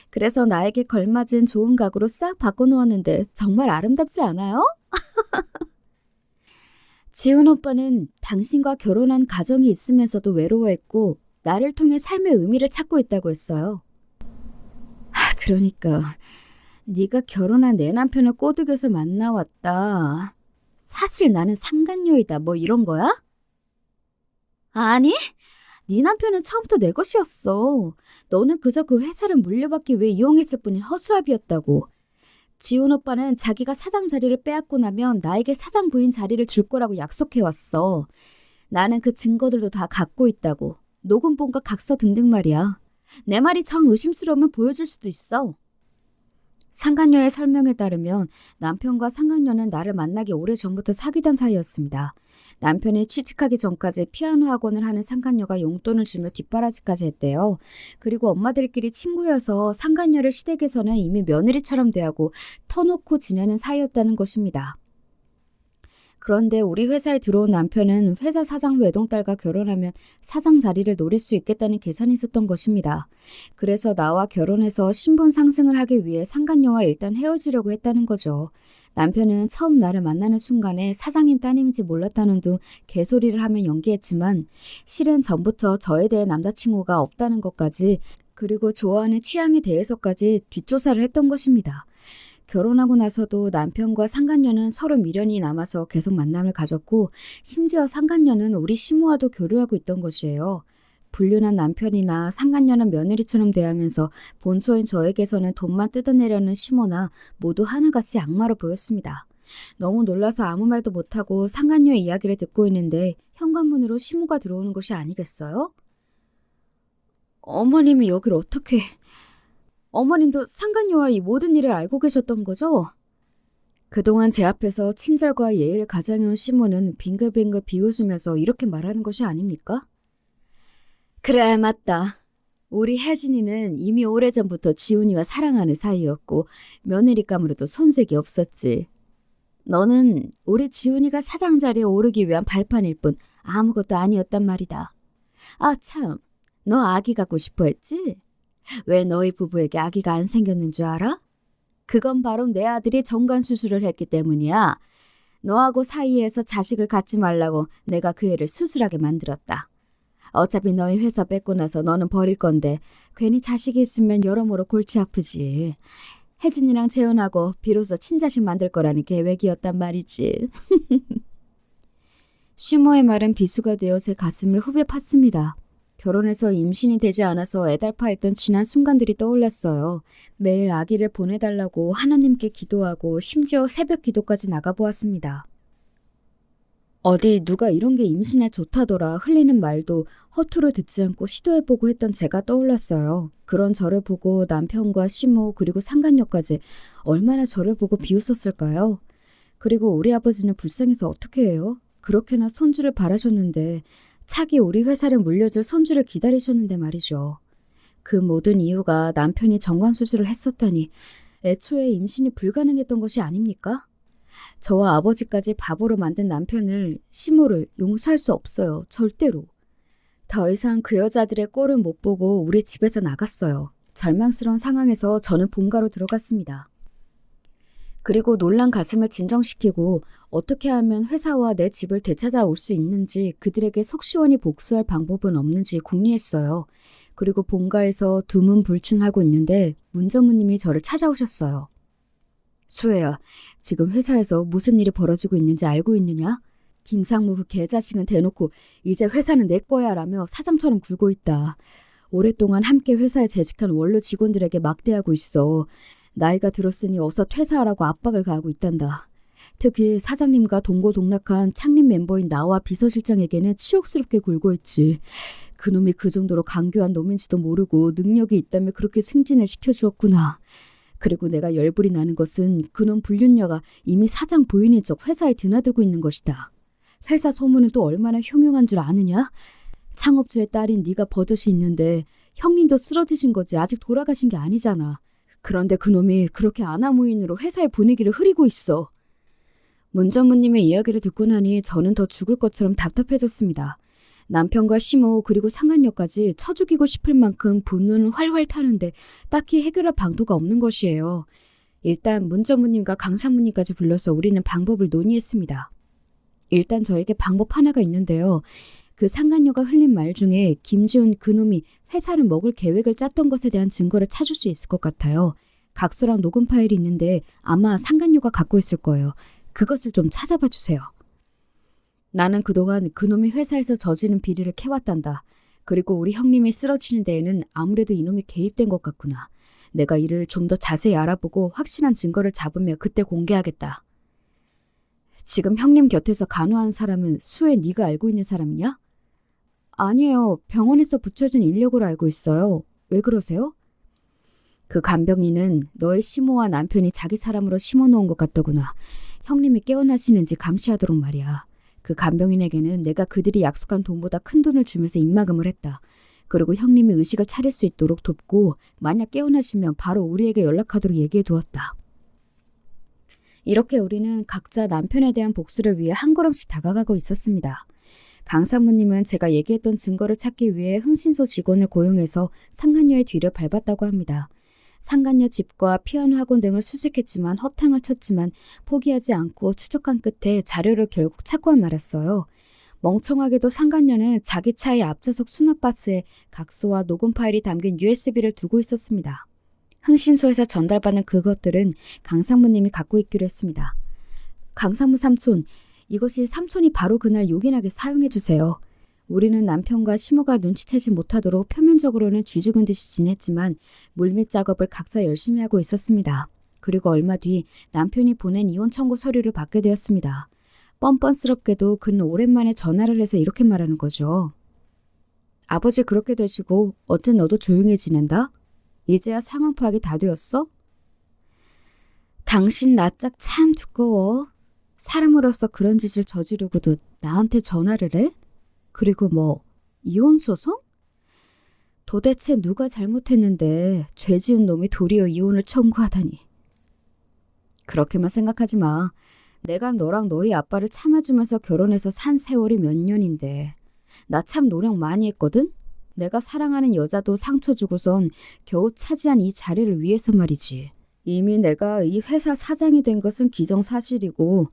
그래서 나에게 걸맞은 좋은 가구로 싹 바꿔놓았는데 정말 아름답지 않아요? 지훈 오빠는 당신과 결혼한 가정이 있으면서도 외로워했고 나를 통해 삶의 의미를 찾고 있다고 했어요. 그러니까 네가 결혼한 내 남편을 꼬드겨서 만나왔다. 사실 나는 상간녀이다 뭐 이런 거야? 아니, 네 남편은 처음부터 내 것이었어. 너는 그저 그 회사를 물려받기 위해 이용했을 뿐인 허수아비였다고. 지훈 오빠는 자기가 사장 자리를 빼앗고 나면 나에게 사장 부인 자리를 줄 거라고 약속해왔어. 나는 그 증거들도 다 갖고 있다고. 녹음본과 각서 등등 말이야. 내 말이 정 의심스러우면 보여줄 수도 있어. 상간녀의 설명에 따르면 남편과 상간녀는 나를 만나기 오래전부터 사귀던 사이였습니다. 남편이 취직하기 전까지 피아노 학원을 하는 상간녀가 용돈을 주며 뒷바라지까지 했대요. 그리고 엄마들끼리 친구여서 상간녀를 시댁에서는 이미 며느리처럼 대하고 터놓고 지내는 사이였다는 것입니다. 그런데 우리 회사에 들어온 남편은 회사 사장 외동딸과 결혼하면 사장 자리를 노릴 수 있겠다는 계산이 있었던 것입니다. 그래서 나와 결혼해서 신분 상승을 하기 위해 상간녀와 일단 헤어지려고 했다는 거죠. 남편은 처음 나를 만나는 순간에 사장님 따님인지 몰랐다는 둥 개소리를 하며 연기했지만 실은 전부터 저에 대해 남자친구가 없다는 것까지 그리고 좋아하는 취향에 대해서까지 뒷조사를 했던 것입니다. 결혼하고 나서도 남편과 상간녀는 서로 미련이 남아서 계속 만남을 가졌고 심지어 상간녀는 우리 시모와도 교류하고 있던 것이에요. 불륜한 남편이나 상간녀는 며느리처럼 대하면서 본처인 저에게서는 돈만 뜯어내려는 시모나 모두 하나같이 악마로 보였습니다. 너무 놀라서 아무 말도 못하고 상간녀의 이야기를 듣고 있는데 현관문으로 시모가 들어오는 것이 아니겠어요? 어머님이 여길 어떻게... 어머님도 상간녀와 이 모든 일을 알고 계셨던 거죠? 그동안 제 앞에서 친절과 예의를 가장해온 시모는 빙글빙글 비웃으면서 이렇게 말하는 것이 아닙니까? 그래, 맞다. 우리 혜진이는 이미 오래전부터 지훈이와 사랑하는 사이였고 며느리감으로도 손색이 없었지. 너는 우리 지훈이가 사장 자리에 오르기 위한 발판일 뿐 아무것도 아니었단 말이다. 아 참, 너 아기 갖고 싶어 했지? 왜 너희 부부에게 아기가 안 생겼는 줄 알아? 그건 바로 내 아들이 정관 수술을 했기 때문이야. 너하고 사이에서 자식을 갖지 말라고 내가 그 애를 수술하게 만들었다. 어차피 너희 회사 뺏고 나서 너는 버릴 건데 괜히 자식이 있으면 여러모로 골치 아프지. 혜진이랑 재혼하고 비로소 친자식 만들 거라는 계획이었단 말이지. 시모의 말은 비수가 되어 제 가슴을 후벼 팠습니다. 결혼해서 임신이 되지 않아서 애달파했던 지난 순간들이 떠올랐어요. 매일 아기를 보내달라고 하나님께 기도하고 심지어 새벽 기도까지 나가보았습니다. 어디 누가 이런 게 임신에 좋다더라 흘리는 말도 허투루 듣지 않고 시도해보고 했던 제가 떠올랐어요. 그런 저를 보고 남편과 시모 그리고 상간녀까지 얼마나 저를 보고 비웃었을까요? 그리고 우리 아버지는 불쌍해서 어떻게 해요? 그렇게나 손주를 바라셨는데 차기 우리 회사를 물려줄 손주를 기다리셨는데 말이죠. 그 모든 이유가 남편이 정관수술을 했었다니 애초에 임신이 불가능했던 것이 아닙니까? 저와 아버지까지 바보로 만든 남편을, 시모를 용서할 수 없어요. 절대로. 더 이상 그 여자들의 꼴을 못 보고 우리 집에서 나갔어요. 절망스러운 상황에서 저는 본가로 들어갔습니다. 그리고 놀란 가슴을 진정시키고 어떻게 하면 회사와 내 집을 되찾아올 수 있는지 그들에게 속 시원히 복수할 방법은 없는지 궁리했어요. 그리고 본가에서 두문불춘하고 있는데 문 전무님이 저를 찾아오셨어요. 수혜야, 지금 회사에서 무슨 일이 벌어지고 있는지 알고 있느냐? 김상무 그 개자식은 대놓고 이제 회사는 내 거야 라며 사장처럼 굴고 있다. 오랫동안 함께 회사에 재직한 원로 직원들에게 막대하고 있어. 나이가 들었으니 어서 퇴사하라고 압박을 가하고 있단다. 특히 사장님과 동고동락한 창립 멤버인 나와 비서실장에게는 치욕스럽게 굴고 있지. 그놈이 그 정도로 강교한 놈인지도 모르고 능력이 있다며 그렇게 승진을 시켜주었구나. 그리고 내가 열불이 나는 것은 그놈 불륜녀가 이미 사장 부인인 척 회사에 드나들고 있는 것이다. 회사 소문은 또 얼마나 흉흉한 줄 아느냐? 창업주의 딸인 네가 버젓이 있는데 형님도 쓰러지신 거지 아직 돌아가신 게 아니잖아. 그런데 그놈이 그렇게 아나무인으로 회사의 분위기를 흐리고 있어. 문 전무님의 이야기를 듣고 나니 저는 더 죽을 것처럼 답답해졌습니다. 남편과 시모 그리고 상간녀까지 쳐 죽이고 싶을 만큼 분노는 활활 타는데 딱히 해결할 방도가 없는 것이에요. 일단 문 전무님과 강 사무님까지 불러서 우리는 방법을 논의했습니다. 일단 저에게 방법 하나가 있는데요. 그 상간녀가 흘린 말 중에 김지훈 그놈이 회사를 먹을 계획을 짰던 것에 대한 증거를 찾을 수 있을 것 같아요. 각서랑 녹음 파일이 있는데 아마 상간녀가 갖고 있을 거예요. 그것을 좀 찾아봐 주세요. 나는 그동안 그놈이 회사에서 저지른 비리를 캐왔단다. 그리고 우리 형님이 쓰러지는 데에는 아무래도 이놈이 개입된 것 같구나. 내가 이를 좀 더 자세히 알아보고 확실한 증거를 잡으며 그때 공개하겠다. 지금 형님 곁에서 간호한 사람은 수혜 네가 알고 있는 사람이냐? 아니에요. 병원에서 붙여준 인력으로 알고 있어요. 왜 그러세요? 그 간병인은 너의 시모와 남편이 자기 사람으로 심어놓은 것 같더구나. 형님이 깨어나시는지 감시하도록 말이야. 그 간병인에게는 내가 그들이 약속한 돈보다 큰 돈을 주면서 입막음을 했다. 그리고 형님이 의식을 차릴 수 있도록 돕고 만약 깨어나시면 바로 우리에게 연락하도록 얘기해 두었다. 이렇게 우리는 각자 남편에 대한 복수를 위해 한 걸음씩 다가가고 있었습니다. 강 사모님은 제가 얘기했던 증거를 찾기 위해 흥신소 직원을 고용해서 상간녀의 뒤를 밟았다고 합니다. 상간녀 집과 피아노 학원 등을 수색했지만 허탕을 쳤지만 포기하지 않고 추적한 끝에 자료를 결국 찾고 말았어요. 멍청하게도 상간녀는 자기 차의 앞좌석 수납바스에 각서와 녹음 파일이 담긴 USB를 두고 있었습니다. 흥신소에서 전달받은 그것들은 강상무님이 갖고 있기로 했습니다. 강상무 삼촌, 이것이 삼촌이 바로 그날 요긴하게 사용해 주세요. 우리는 남편과 시모가 눈치채지 못하도록 표면적으로는 쥐죽은 듯이 지냈지만 물밑 작업을 각자 열심히 하고 있었습니다. 그리고 얼마 뒤 남편이 보낸 이혼 청구 서류를 받게 되었습니다. 뻔뻔스럽게도 그는 오랜만에 전화를 해서 이렇게 말하는 거죠. 아버지 그렇게 되시고 어째 너도 조용히 지낸다? 이제야 상황 파악이 다 되었어? 당신 낯짝 참 두꺼워. 사람으로서 그런 짓을 저지르고도 나한테 전화를 해? 그리고 뭐 이혼 소송? 도대체 누가 잘못했는데 죄 지은 놈이 도리어 이혼을 청구하다니. 그렇게만 생각하지 마. 내가 너랑 너희 아빠를 참아주면서 결혼해서 산 세월이 몇 년인데 나 참 노력 많이 했거든? 내가 사랑하는 여자도 상처 주고선 겨우 차지한 이 자리를 위해서 말이지. 이미 내가 이 회사 사장이 된 것은 기정사실이고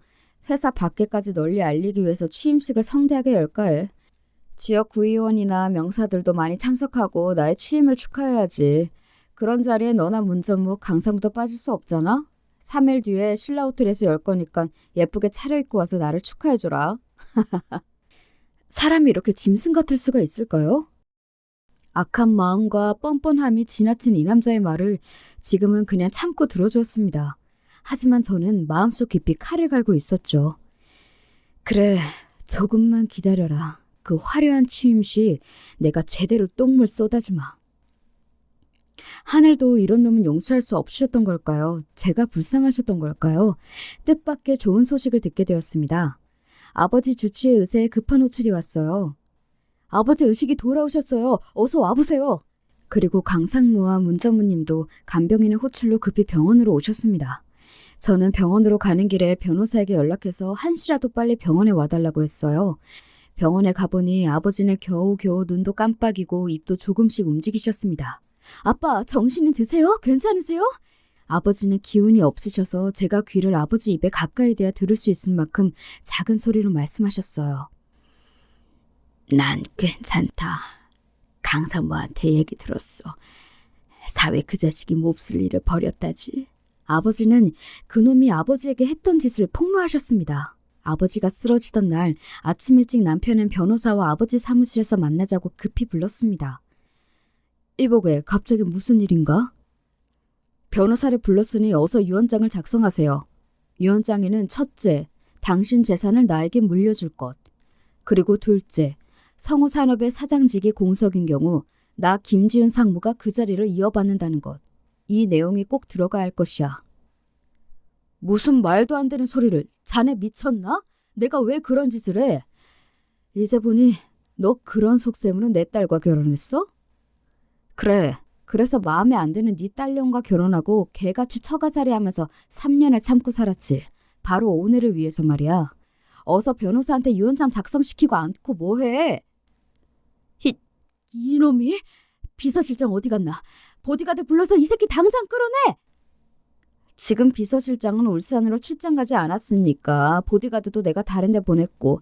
회사 밖에까지 널리 알리기 위해서 취임식을 성대하게 열까 해. 지역 구의원이나 명사들도 많이 참석하고 나의 취임을 축하해야지. 그런 자리에 너나 문전무, 강사무도 빠질 수 없잖아? 3일 뒤에 신라 호텔에서 열 거니까 예쁘게 차려입고 와서 나를 축하해줘라. 사람이 이렇게 짐승 같을 수가 있을까요? 악한 마음과 뻔뻔함이 지나친 이 남자의 말을 지금은 그냥 참고 들어주었습니다. 하지만 저는 마음속 깊이 칼을 갈고 있었죠. 그래, 조금만 기다려라. 그 화려한 취임식 내가 제대로 똥물 쏟아주마. 하늘도 이런 놈은 용서할 수 없으셨던 걸까요? 제가 불쌍하셨던 걸까요? 뜻밖의 좋은 소식을 듣게 되었습니다. 아버지 주치의 의사에 급한 호출이 왔어요. 아버지 의식이 돌아오셨어요. 어서 와보세요. 그리고 강상무와 문전무님도 간병인의 호출로 급히 병원으로 오셨습니다. 저는 병원으로 가는 길에 변호사에게 연락해서 한시라도 빨리 병원에 와달라고 했어요. 병원에 가보니 아버지는 겨우겨우 눈도 깜빡이고 입도 조금씩 움직이셨습니다. 아빠, 정신이 드세요? 괜찮으세요? 아버지는 기운이 없으셔서 제가 귀를 아버지 입에 가까이 대야 들을 수 있을 만큼 작은 소리로 말씀하셨어요. 난 괜찮다. 강사모한테 얘기 들었어. 사회 그 자식이 몹쓸 일을 벌였다지. 아버지는 그놈이 아버지에게 했던 짓을 폭로하셨습니다. 아버지가 쓰러지던 날 아침 일찍 남편은 변호사와 아버지 사무실에서 만나자고 급히 불렀습니다. 이보게, 갑자기 무슨 일인가? 변호사를 불렀으니 어서 유언장을 작성하세요. 유언장에는 첫째, 당신 재산을 나에게 물려줄 것. 그리고 둘째, 성우산업의 사장직이 공석인 경우 나 김지은 상무가 그 자리를 이어받는다는 것. 이 내용이 꼭 들어가야 할 것이야. 무슨 말도 안 되는 소리를. 자네 미쳤나? 내가 왜 그런 짓을 해? 이제 보니 너 그런 속셈으로 내 딸과 결혼했어? 그래. 그래서 마음에 안 드는 네 딸년과 결혼하고 개같이 처가살이하면서 3년을 참고 살았지. 바로 오늘을 위해서 말이야. 어서 변호사한테 유언장 작성시키고 않고 뭐해? 이놈이? 비서실장 어디 갔나? 보디가드 불러서 이 새끼 당장 끌어내! 지금 비서실장은 울산으로 출장 가지 않았습니까? 보디가드도 내가 다른 데 보냈고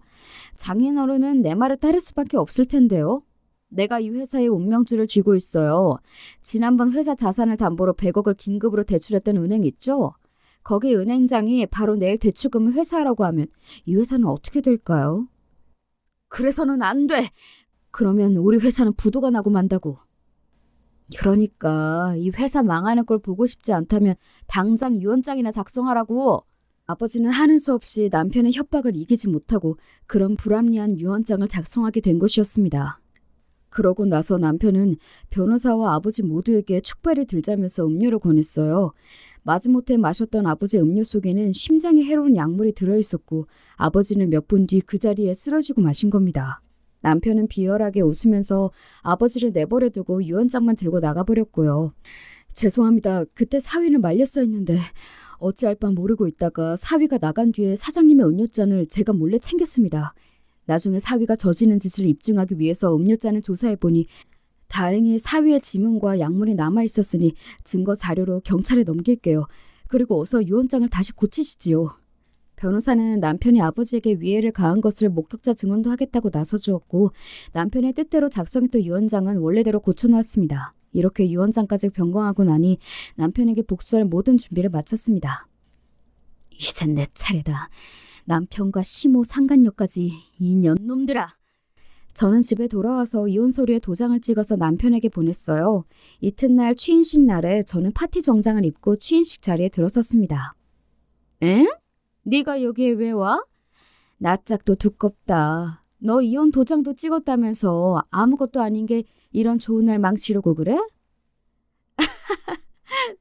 장인어른은 내 말을 따를 수밖에 없을 텐데요. 내가 이 회사의 운명줄을 쥐고 있어요. 지난번 회사 자산을 담보로 100억을 긴급으로 대출했던 은행 있죠? 거기 은행장이 바로 내일 대출금을 회사하라고 하면 이 회사는 어떻게 될까요? 그래서는 안 돼! 그러면 우리 회사는 부도가 나고 만다고. 그러니까 이 회사 망하는 걸 보고 싶지 않다면 당장 유언장이나 작성하라고. 아버지는 하는 수 없이 남편의 협박을 이기지 못하고 그런 불합리한 유언장을 작성하게 된 것이었습니다. 그러고 나서 남편은 변호사와 아버지 모두에게 축발이 들자면서 음료를 권했어요. 마지못해 마셨던 아버지의 음료 속에는 심장에 해로운 약물이 들어있었고 아버지는 몇 분 뒤 그 자리에 쓰러지고 마신 겁니다. 남편은 비열하게 웃으면서 아버지를 내버려 두고 유언장만 들고 나가버렸고요. 죄송합니다. 그때 사위를 말렸어 했는데 어찌할 바 모르고 있다가 사위가 나간 뒤에 사장님의 음료잔을 제가 몰래 챙겼습니다. 나중에 사위가 저지른 짓을 입증하기 위해서 음료잔을 조사해보니 다행히 사위의 지문과 약물이 남아있었으니 증거 자료로 경찰에 넘길게요. 그리고 어서 유언장을 다시 고치시지요. 변호사는 남편이 아버지에게 위해를 가한 것을 목격자 증언도 하겠다고 나서주었고 남편의 뜻대로 작성했던 유언장은 원래대로 고쳐놓았습니다. 이렇게 유언장까지 변경하고 나니 남편에게 복수할 모든 준비를 마쳤습니다. 이젠 내 차례다. 남편과 시모 상간녀까지 이 년놈들아. 저는 집에 돌아와서 이혼서류에 도장을 찍어서 남편에게 보냈어요. 이튿날 취인식 날에 저는 파티 정장을 입고 취인식 자리에 들어섰습니다. 응? 네가 여기에 왜 와? 낯짝도 두껍다. 너 이혼 도장도 찍었다면서 아무것도 아닌 게 이런 좋은 날 망치려고 그래?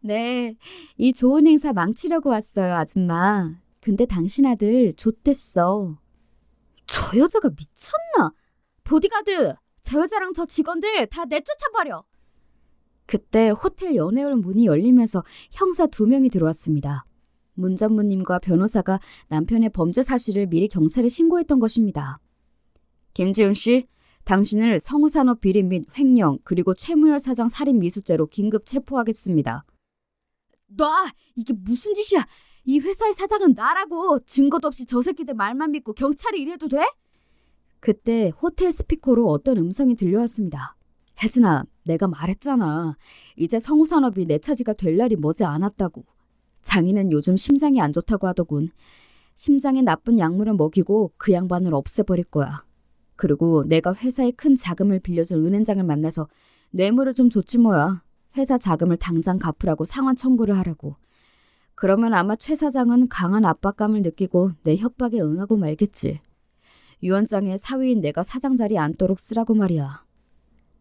네, 이 좋은 행사 망치려고 왔어요, 아줌마. 근데 당신 아들 좆됐어. 저 여자가 미쳤나? 보디가드! 저 여자랑 저 직원들 다 내쫓아버려! 그때 호텔 연회홀 문이 열리면서 형사 2명이 들어왔습니다. 문 전무님과 변호사가 남편의 범죄 사실을 미리 경찰에 신고했던 것입니다. 김지훈 씨, 당신을 성우산업 비리 및 횡령 그리고 최무열 사장 살인 미수죄로 긴급 체포하겠습니다. 놔! 이게 무슨 짓이야! 이 회사의 사장은 나라고! 증거도 없이 저 새끼들 말만 믿고 경찰이 이래도 돼? 그때 호텔 스피커로 어떤 음성이 들려왔습니다. 혜진아, 내가 말했잖아. 이제 성우산업이 내 차지가 될 날이 머지 않았다고. 장인은 요즘 심장이 안 좋다고 하더군. 심장에 나쁜 약물을 먹이고 그 양반을 없애버릴 거야. 그리고 내가 회사에 큰 자금을 빌려준 은행장을 만나서 뇌물을 좀 줬지 뭐야. 회사 자금을 당장 갚으라고 상환 청구를 하라고. 그러면 아마 최 사장은 강한 압박감을 느끼고 내 협박에 응하고 말겠지. 유언장에 사위인 내가 사장 자리에 앉도록 쓰라고 말이야.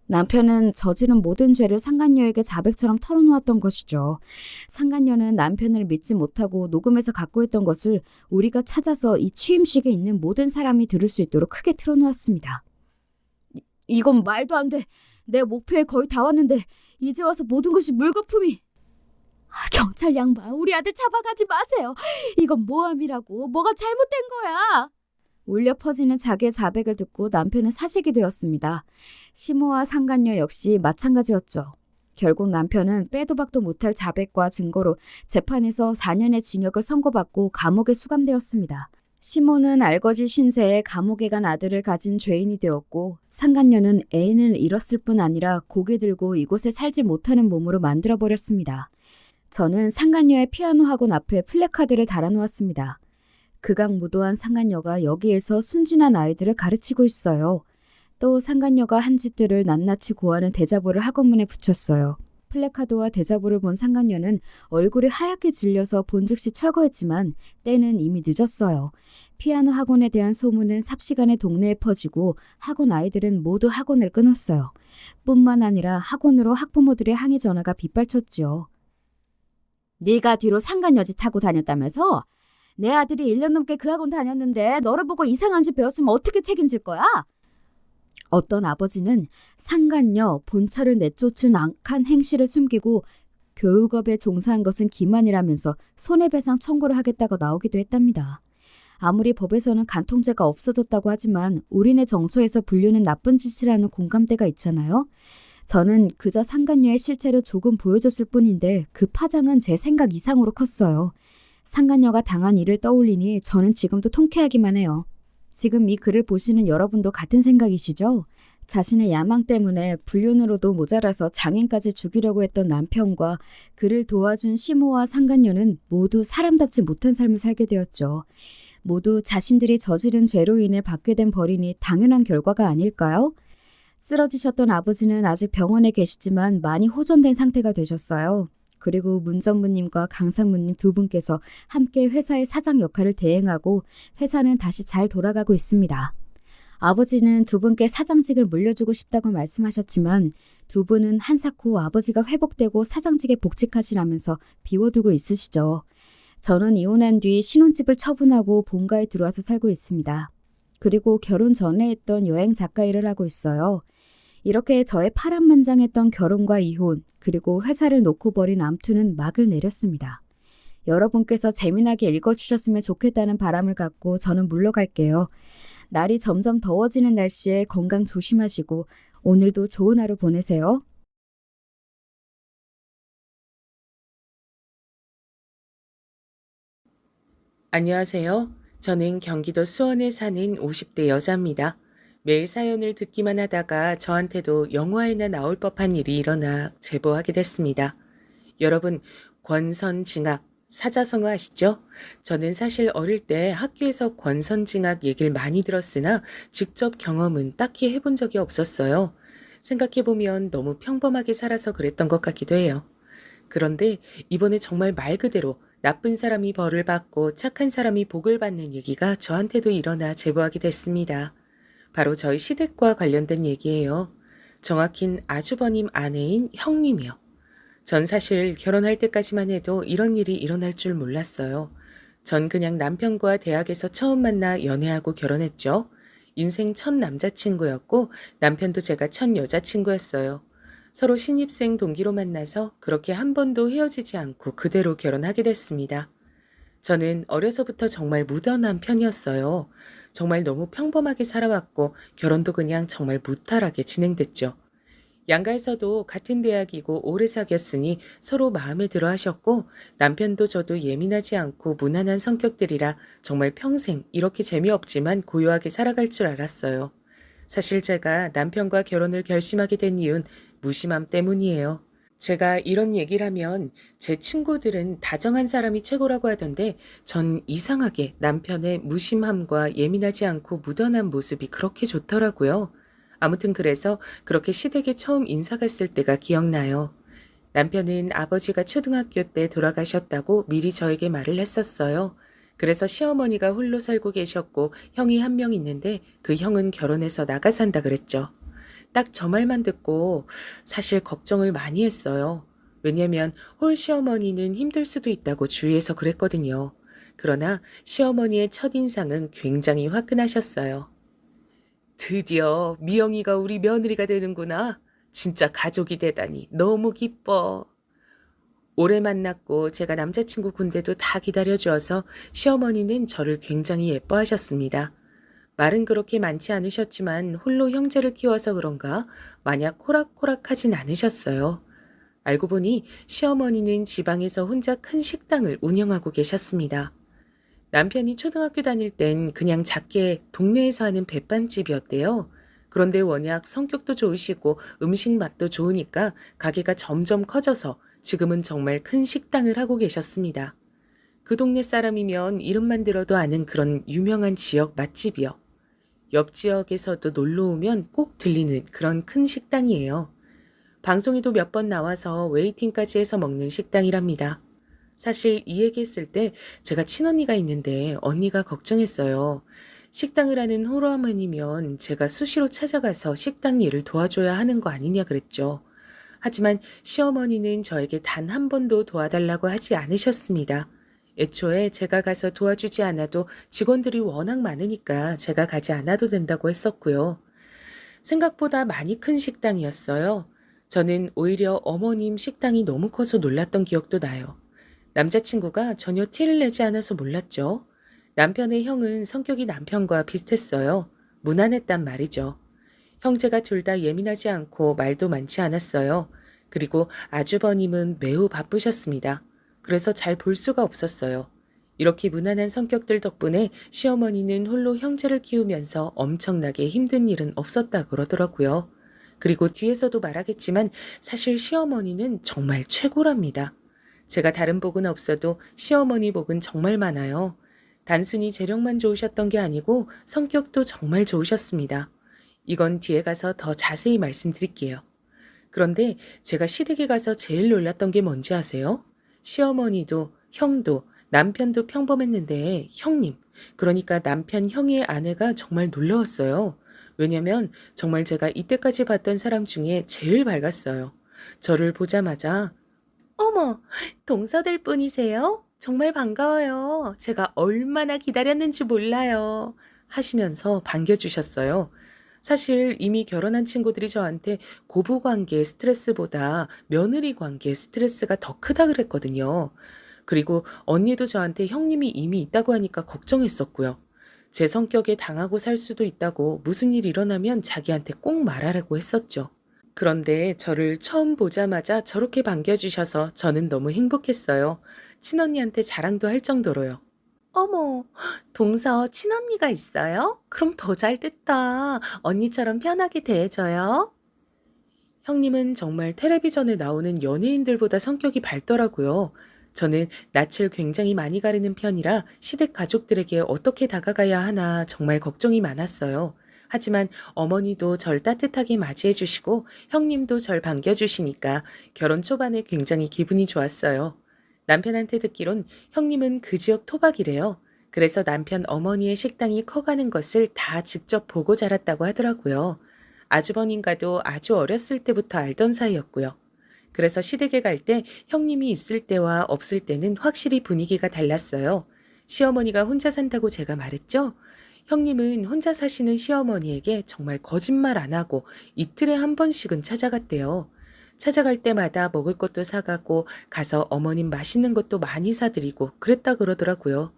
남편은 저지른 모든 죄를 상간녀에게 자백처럼 털어놓았던 것이죠. 상간녀는 남편을 믿지 못하고 녹음해서 갖고 있던 것을 우리가 찾아서 이 취임식에 있는 모든 사람이 들을 수 있도록 크게 틀어놓았습니다. 이건 말도 안 돼. 내 목표에 거의 다 왔는데 이제 와서 모든 것이 물거품이. 경찰 양반, 우리 아들 잡아가지 마세요. 이건 모함이라고. 뭐가 잘못된 거야. 울려 퍼지는 자기의 자백을 듣고 남편은 사식이 되었습니다. 시모와 상간녀 역시 마찬가지였죠. 결국 남편은 빼도 박도 못할 자백과 증거로 재판에서 4년의 징역을 선고받고 감옥에 수감되었습니다. 시모는 알거지 신세에 감옥에 간 아들을 가진 죄인이 되었고 상간녀는 애인을 잃었을 뿐 아니라 고개 들고 이곳에 살지 못하는 몸으로 만들어버렸습니다. 저는 상간녀의 피아노 학원 앞에 플래카드를 달아놓았습니다. 극악무도한 상간녀가 여기에서 순진한 아이들을 가르치고 있어요. 또 상간녀가 한 짓들을 낱낱이 고하는 대자보를 학원문에 붙였어요. 플래카드와 대자보를 본 상간녀는 얼굴이 하얗게 질려서 본즉시 철거했지만 때는 이미 늦었어요. 피아노 학원에 대한 소문은 삽시간에 동네에 퍼지고 학원 아이들은 모두 학원을 끊었어요. 뿐만 아니라 학원으로 학부모들의 항의 전화가 빗발쳤지요. 네가 뒤로 상간녀 짓 하고 다녔다면서? 내 아들이 1년 넘게 그 학원 다녔는데 너를 보고 이상한 짓 배웠으면 어떻게 책임질 거야? 어떤 아버지는 상간녀 본처를 내쫓은 악한 행실을 숨기고 교육업에 종사한 것은 기만이라면서 손해배상 청구를 하겠다고 나오기도 했답니다. 아무리 법에서는 간통죄가 없어졌다고 하지만 우리네 정서에서 분류는 나쁜 짓이라는 공감대가 있잖아요. 저는 그저 상간녀의 실체를 조금 보여줬을 뿐인데 그 파장은 제 생각 이상으로 컸어요. 상간녀가 당한 일을 떠올리니 저는 지금도 통쾌하기만 해요. 지금 이 글을 보시는 여러분도 같은 생각이시죠? 자신의 야망 때문에 불륜으로도 모자라서 장인까지 죽이려고 했던 남편과 그를 도와준 시모와 상간녀는 모두 사람답지 못한 삶을 살게 되었죠. 모두 자신들이 저지른 죄로 인해 받게 된 벌이니 당연한 결과가 아닐까요? 쓰러지셨던 아버지는 아직 병원에 계시지만 많이 호전된 상태가 되셨어요. 그리고 문전무님과 강상무님 두 분께서 함께 회사의 사장 역할을 대행하고 회사는 다시 잘 돌아가고 있습니다. 아버지는 두 분께 사장직을 물려주고 싶다고 말씀하셨지만 두 분은 한사코 아버지가 회복되고 사장직에 복직하시라면서 비워두고 있으시죠. 저는 이혼한 뒤 신혼집을 처분하고 본가에 들어와서 살고 있습니다. 그리고 결혼 전에 했던 여행 작가 일을 하고 있어요. 이렇게 저의 파란만장했던 결혼과 이혼, 그리고 회사를 놓고 버린 암투는 막을 내렸습니다. 여러분께서 재미나게 읽어주셨으면 좋겠다는 바람을 갖고 저는 물러갈게요. 날이 점점 더워지는 날씨에 건강 조심하시고 오늘도 좋은 하루 보내세요. 안녕하세요. 저는 경기도 수원에 사는 50대 여자입니다. 매일 사연을 듣기만 하다가 저한테도 영화에나 나올 법한 일이 일어나 제보하게 됐습니다. 여러분, 권선징악, 사자성어 아시죠? 저는 사실 어릴 때 학교에서 권선징악 얘기를 많이 들었으나 직접 경험은 딱히 해본 적이 없었어요. 생각해보면 너무 평범하게 살아서 그랬던 것 같기도 해요. 그런데 이번에 정말 말 그대로 나쁜 사람이 벌을 받고 착한 사람이 복을 받는 얘기가 저한테도 일어나 제보하게 됐습니다. 바로 저희 시댁과 관련된 얘기예요. 정확히는 아주버님 아내인 형님이요. 전 사실 결혼할 때까지만 해도 이런 일이 일어날 줄 몰랐어요. 전 그냥 남편과 대학에서 처음 만나 연애하고 결혼했죠. 인생 첫 남자친구였고 남편도 제가 첫 여자친구였어요. 서로 신입생 동기로 만나서 그렇게 한 번도 헤어지지 않고 그대로 결혼하게 됐습니다. 저는 어려서부터 정말 무던한 편이었어요. 정말 너무 평범하게 살아왔고 결혼도 그냥 정말 무탈하게 진행됐죠. 양가에서도 같은 대학이고 오래 사귀었으니 서로 마음에 들어 하셨고 남편도 저도 예민하지 않고 무난한 성격들이라 정말 평생 이렇게 재미없지만 고요하게 살아갈 줄 알았어요. 사실 제가 남편과 결혼을 결심하게 된 이유는 무심함 때문이에요. 제가 이런 얘기를 하면 제 친구들은 다정한 사람이 최고라고 하던데 전 이상하게 남편의 무심함과 예민하지 않고 무던한 모습이 그렇게 좋더라고요. 아무튼 그래서 그렇게 시댁에 처음 인사 갔을 때가 기억나요. 남편은 아버지가 초등학교 때 돌아가셨다고 미리 저에게 말을 했었어요. 그래서 시어머니가 홀로 살고 계셨고 형이 한 명 있는데 그 형은 결혼해서 나가 산다 그랬죠. 딱 저 말만 듣고 사실 걱정을 많이 했어요. 왜냐면 홀 시어머니는 힘들 수도 있다고 주위에서 그랬거든요. 그러나 시어머니의 첫인상은 굉장히 화끈하셨어요. 드디어 미영이가 우리 며느리가 되는구나. 진짜 가족이 되다니 너무 기뻐. 오래 만났고 제가 남자친구 군대도 다 기다려주어서 시어머니는 저를 굉장히 예뻐하셨습니다. 말은 그렇게 많지 않으셨지만 홀로 형제를 키워서 그런가 마냥 호락호락하진 않으셨어요. 알고 보니 시어머니는 지방에서 혼자 큰 식당을 운영하고 계셨습니다. 남편이 초등학교 다닐 땐 그냥 작게 동네에서 하는 백반집이었대요. 그런데 워낙 성격도 좋으시고 음식 맛도 좋으니까 가게가 점점 커져서 지금은 정말 큰 식당을 하고 계셨습니다. 그 동네 사람이면 이름만 들어도 아는 그런 유명한 지역 맛집이요. 옆 지역에서도 놀러 오면 꼭 들리는 그런 큰 식당이에요. 방송에도 몇 번 나와서 웨이팅까지 해서 먹는 식당이랍니다. 사실 이 얘기했을 때 제가 친언니가 있는데 언니가 걱정했어요. 식당을 하는 홀어머니면 제가 수시로 찾아가서 식당 일을 도와줘야 하는 거 아니냐 그랬죠. 하지만 시어머니는 저에게 단 한 번도 도와달라고 하지 않으셨습니다. 애초에 제가 가서 도와주지 않아도 직원들이 워낙 많으니까 제가 가지 않아도 된다고 했었고요. 생각보다 많이 큰 식당이었어요. 저는 오히려 어머님 식당이 너무 커서 놀랐던 기억도 나요. 남자친구가 전혀 티를 내지 않아서 몰랐죠. 남편의 형은 성격이 남편과 비슷했어요. 무난했단 말이죠. 형제가 둘 다 예민하지 않고 말도 많지 않았어요. 그리고 아주버님은 매우 바쁘셨습니다. 그래서 잘 볼 수가 없었어요. 이렇게 무난한 성격들 덕분에 시어머니는 홀로 형제를 키우면서 엄청나게 힘든 일은 없었다 그러더라고요. 그리고 뒤에서도 말하겠지만 사실 시어머니는 정말 최고랍니다. 제가 다른 복은 없어도 시어머니 복은 정말 많아요. 단순히 재력만 좋으셨던 게 아니고 성격도 정말 좋으셨습니다. 이건 뒤에 가서 더 자세히 말씀드릴게요. 그런데 제가 시댁에 가서 제일 놀랐던 게 뭔지 아세요? 시어머니도 형도 남편도 평범했는데 형님, 그러니까 남편 형의 아내가 정말 놀라웠어요. 왜냐면 정말 제가 이때까지 봤던 사람 중에 제일 밝았어요. 저를 보자마자 어머, 동서될 분이세요? 정말 반가워요. 제가 얼마나 기다렸는지 몰라요. 하시면서 반겨주셨어요. 사실 이미 결혼한 친구들이 저한테 고부 관계 스트레스보다 며느리 관계 스트레스가 더 크다 그랬거든요. 그리고 언니도 저한테 형님이 이미 있다고 하니까 걱정했었고요. 제 성격에 당하고 살 수도 있다고 무슨 일 일어나면 자기한테 꼭 말하라고 했었죠. 그런데 저를 처음 보자마자 저렇게 반겨주셔서 저는 너무 행복했어요. 친언니한테 자랑도 할 정도로요. 어머, 동서 친언니가 있어요? 그럼 더 잘 됐다. 언니처럼 편하게 대해줘요. 형님은 정말 텔레비전에 나오는 연예인들보다 성격이 밝더라고요. 저는 낯을 굉장히 많이 가리는 편이라 시댁 가족들에게 어떻게 다가가야 하나 정말 걱정이 많았어요. 하지만 어머니도 절 따뜻하게 맞이해 주시고 형님도 절 반겨주시니까 결혼 초반에 굉장히 기분이 좋았어요. 남편한테 듣기론 형님은 그 지역 토박이래요. 그래서 남편 어머니의 식당이 커가는 것을 다 직접 보고 자랐다고 하더라고요. 아주버님과도 아주 어렸을 때부터 알던 사이였고요. 그래서 시댁에 갈 때 형님이 있을 때와 없을 때는 확실히 분위기가 달랐어요. 시어머니가 혼자 산다고 제가 말했죠? 형님은 혼자 사시는 시어머니에게 정말 거짓말 안 하고 이틀에 한 번씩은 찾아갔대요. 찾아갈 때마다 먹을 것도 사가고 가서 어머님 맛있는 것도 많이 사드리고 그랬다 그러더라고요.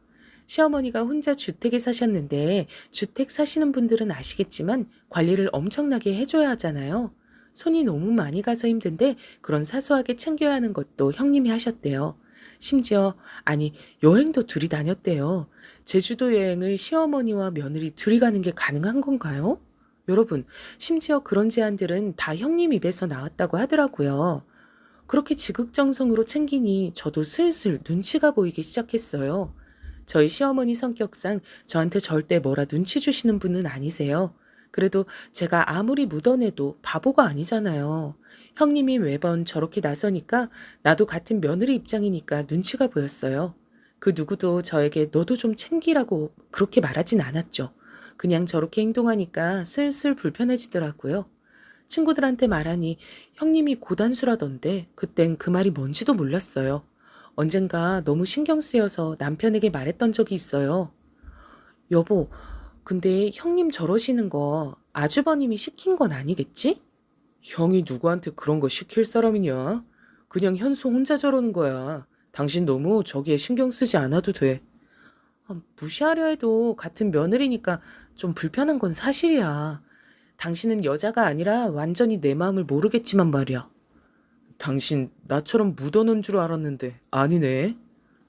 시어머니가 혼자 주택에 사셨는데 주택 사시는 분들은 아시겠지만 관리를 엄청나게 해줘야 하잖아요. 손이 너무 많이 가서 힘든데 그런 사소하게 챙겨야 하는 것도 형님이 하셨대요. 심지어 아니 여행도 둘이 다녔대요. 제주도 여행을 시어머니와 며느리 둘이 가는 게 가능한 건가요? 여러분, 심지어 그런 제안들은 다 형님 입에서 나왔다고 하더라고요. 그렇게 지극정성으로 챙기니 저도 슬슬 눈치가 보이기 시작했어요. 저희 시어머니 성격상 저한테 절대 뭐라 눈치 주시는 분은 아니세요. 그래도 제가 아무리 묻어내도 바보가 아니잖아요. 형님이 매번 저렇게 나서니까 나도 같은 며느리 입장이니까 눈치가 보였어요. 그 누구도 저에게 너도 좀 챙기라고 그렇게 말하진 않았죠. 그냥 저렇게 행동하니까 슬슬 불편해지더라고요. 친구들한테 말하니 형님이 고단수라던데 그땐 그 말이 뭔지도 몰랐어요. 언젠가 너무 신경 쓰여서 남편에게 말했던 적이 있어요. 여보, 근데 형님 저러시는 거 아주버님이 시킨 건 아니겠지? 형이 누구한테 그런 거 시킬 사람이냐? 그냥 현수 혼자 저러는 거야. 당신 너무 저기에 신경 쓰지 않아도 돼. 무시하려 해도 같은 며느리니까 좀 불편한 건 사실이야. 당신은 여자가 아니라 완전히 내 마음을 모르겠지만 말이야. 당신 나처럼 묻어놓은 줄 알았는데 아니네.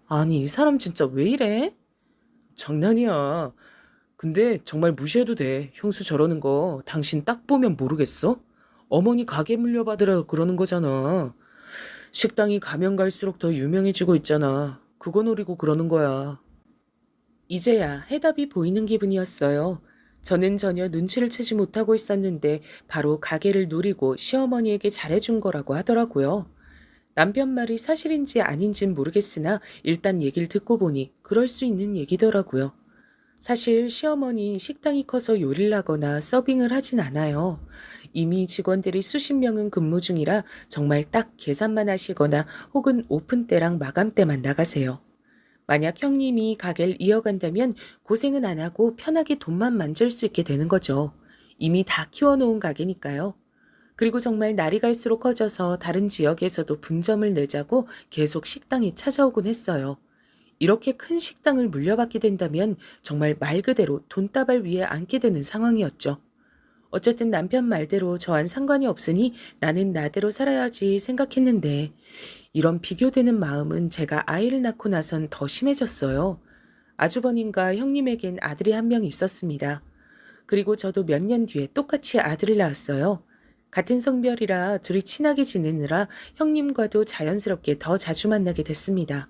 아니 이 사람 진짜 왜 이래? 장난이야. 근데 정말 무시해도 돼. 형수 저러는 거 당신 딱 보면 모르겠어? 어머니 가게 물려받으라 그러는 거잖아. 식당이 가면 갈수록 더 유명해지고 있잖아. 그거 노리고 그러는 거야. 이제야 해답이 보이는 기분이었어요. 저는 전혀 눈치를 채지 못하고 있었는데 바로 가게를 노리고 시어머니에게 잘해준 거라고 하더라고요. 남편 말이 사실인지 아닌진 모르겠으나 일단 얘기를 듣고 보니 그럴 수 있는 얘기더라고요. 사실 시어머니 식당이 커서 요리를 하거나 서빙을 하진 않아요. 이미 직원들이 수십 명은 근무 중이라 정말 딱 계산만 하시거나 혹은 오픈 때랑 마감 때만 나가세요. 만약 형님이 가게를 이어간다면 고생은 안 하고 편하게 돈만 만질 수 있게 되는 거죠. 이미 다 키워놓은 가게니까요. 그리고 정말 날이 갈수록 커져서 다른 지역에서도 분점을 내자고 계속 식당이 찾아오곤 했어요. 이렇게 큰 식당을 물려받게 된다면 정말 말 그대로 돈다발 위에 앉게 되는 상황이었죠. 어쨌든 남편 말대로 저와는 상관이 없으니 나는 나대로 살아야지 생각했는데 이런 비교되는 마음은 제가 아이를 낳고 나선 더 심해졌어요. 아주버님과 형님에겐 아들이 한 명 있었습니다. 그리고 저도 몇 년 뒤에 똑같이 아들을 낳았어요. 같은 성별이라 둘이 친하게 지내느라 형님과도 자연스럽게 더 자주 만나게 됐습니다.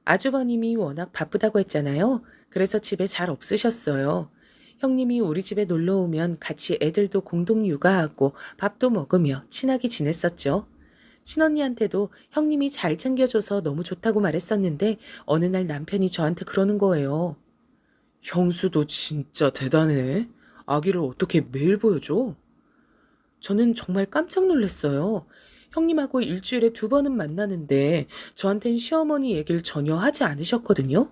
아주버님이 워낙 바쁘다고 했잖아요. 그래서 집에 잘 없으셨어요. 형님이 우리 집에 놀러 오면 같이 애들도 공동 육아하고 밥도 먹으며 친하게 지냈었죠. 친언니한테도 형님이 잘 챙겨줘서 너무 좋다고 말했었는데 어느 날 남편이 저한테 그러는 거예요. 형수도 진짜 대단해. 아기를 어떻게 매일 보여줘? 저는 정말 깜짝 놀랐어요. 형님하고 일주일에 2번은 만나는데 저한텐 시어머니 얘기를 전혀 하지 않으셨거든요.